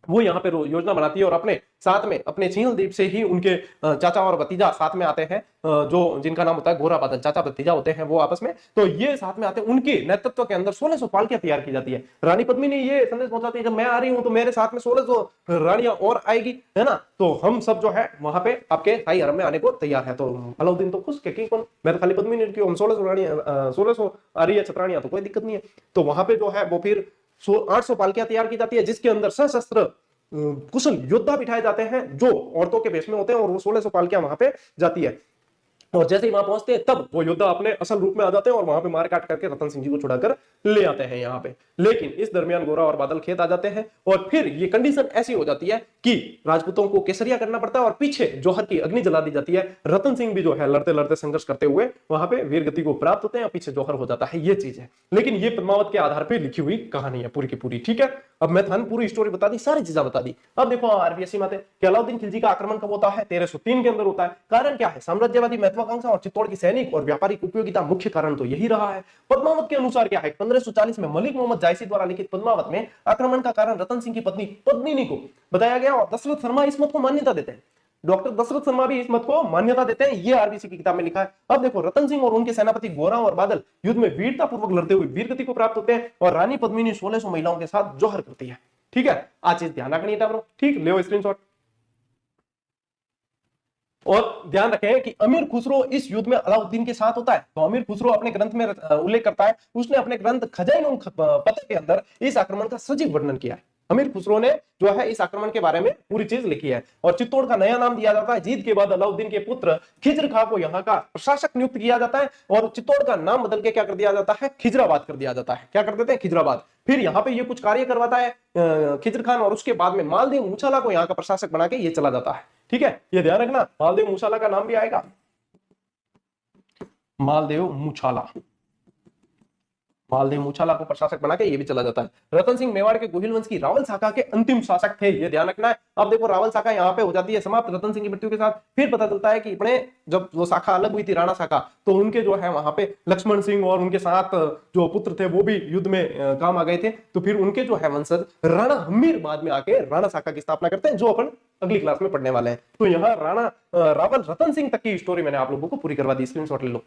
वो यहाँ पे योजना बनाती है, और अपने साथ में अपने सिंहल द्वीप से ही उनके चाचा और भतीजा साथ में आते हैं, जो जिनका नाम होता है घोरा बादल, चाचा भतीजा होते हैं वो आपस में। तो ये साथ में आते हैं, उनके नेतृत्व के अंदर 1600 पालकियां तैयार की जाती है। रानी पद्मिनी ये संदेश पहुंचाती है जब मैं आ रही हूं तो मेरे साथ में 1600 रानियां और आएगी, है ना, तो हम सब जो है वहां पे आपके शाही हरम में आने को तैयार है। तो अलाउद्दीन तो खुश कि कौन, मैं तो खाली पद्मिनी की, हम 1600 रानियां 1600 आ रही है छतरानियां तो कोई दिक्कत नहीं है। तो वहां पे जो है वो फिर 800 पालकियां तैयार की जाती है, जिसके अंदर सशस्त्र कुशल योद्धा बिठाए जाते हैं जो औरतों के भेष में होते हैं, और वो 1600 पालकियां वहां पे जाती है। और जैसे ही वहां पहुंचते हैं तब वो योद्धा अपने असल रूप में आ जाते हैं और वहां पे मार काट करके रतन सिंह जी को छुड़ाकर ले आते हैं यहाँ पे। लेकिन इस दरमियान गोरा और बादल खेत आ जाते हैं, और फिर ये कंडीशन ऐसी हो जाती है कि राजपूतों को केसरिया करना पड़ता है, और पीछे जौहर की अग्नि जला दी जाती है। रतन सिंह भी जो है लड़ते लड़ते संघर्ष करते हुए वहां पे वीर गति को प्राप्त होते हैं, और पीछे जौहर हो जाता है। ये चीज है, लेकिन ये पद्मावत के आधार पर लिखी हुई कहानी है पूरी की पूरी, ठीक है। अब मैं थान पूरी स्टोरी बता दी, सारी चीजें बता दी। अब देखो आरबीएससी में कि अलाउद्दीन खिलजी का आक्रमण कब होता है, 1303 के अंदर होता है। कारण क्या है, साम्राज्यवादी महत्वाकांक्षा और चित्तौड़ की सैनिक और व्यापारिक उपयोगिता मुख्य कारण तो यही रहा है। पद्मावत के अनुसार क्या है, 1540 में मलिक मोहम्मद जायसी द्वारा लिखित पद्मावत में आक्रमण का कारण रतन सिंह की पत्नी पद्मिनी को बताया गया, और दशरथ शर्मा इस मत को मान्यता देते हैं। डॉक्टर दशरथ शर्मा भी इस मत को मान्यता देते हैं, ये आरबीसी की किताब में लिखा है। अब देखो रतन सिंह और उनके सेनापति गोरा और बादल युद्ध में वीरता पूर्वक लड़ते हुए वीर गति को प्राप्त होते हैं, और रानी पद्मिनी 1600 महिलाओं के साथ जौहर करती है, ठीक है। आज चीज ध्यान रखनी है, ठीक, ले स्क्रीनशॉट। और ध्यान रखें कि अमीर खुसरो इस युद्ध में अलाउद्दीन के साथ होता है। तो अमीर खुसरो अपने ग्रंथ में उल्लेख करता है, उसने अपने ग्रंथ खजाइन पते के अंदर इस आक्रमण का सजीव वर्णन किया है। अमीर खुसरो ने जो है इस आक्रमण के बारे में पूरी चीज लिखी है। और चित्तौड़ का नया नाम दिया जाता है, जीत के बाद अलाउद्दीन के पुत्र खिज्र खां को यहाँ का प्रशासक नियुक्त किया जाता है, और चित्तौड़ का नाम बदल के क्या कर दिया जाता है, खिजराबाद कर दिया जाता है। क्या कर देते हैं, खिजराबाद। फिर यहाँ पे ये कुछ कार्य करवाता है खिज्र खान, और उसके बाद में मालदेव मूछाला को यहाँ का प्रशासक बना के ये चला जाता है, ठीक है। ये ध्यान रखना, मालदेव मूछाला का नाम भी आएगा, मालदेव मूछाला, मालदेव मूछाला को प्रशासक बना के ये भी चला जाता है। रतन सिंह मेवाड़ के गोहिल वंश की रावल शाखा के अंतिम शासक थे, ये ध्यान रखना है। अब देखो रावल शाखा यहाँ पे हो जाती है समाप्त रतन सिंह की मृत्यु के साथ। फिर पता चलता है कि अपने जब वो शाखा अलग हुई थी राणा शाखा, तो उनके जो है वहां पे लक्ष्मण सिंह और उनके साथ जो पुत्र थे वो भी युद्ध में काम आ गए थे। तो फिर उनके जो है वंशज राणा हम्मीर बाद में आके राणा शाखा की स्थापना करते हैं, जो अपन अगली क्लास में पढ़ने वाले हैं। तो यहाँ राणा रावल रतन सिंह तक की स्टोरी मैंने आप लोगों को पूरी करवा दी, स्क्रीनशॉट ले लो।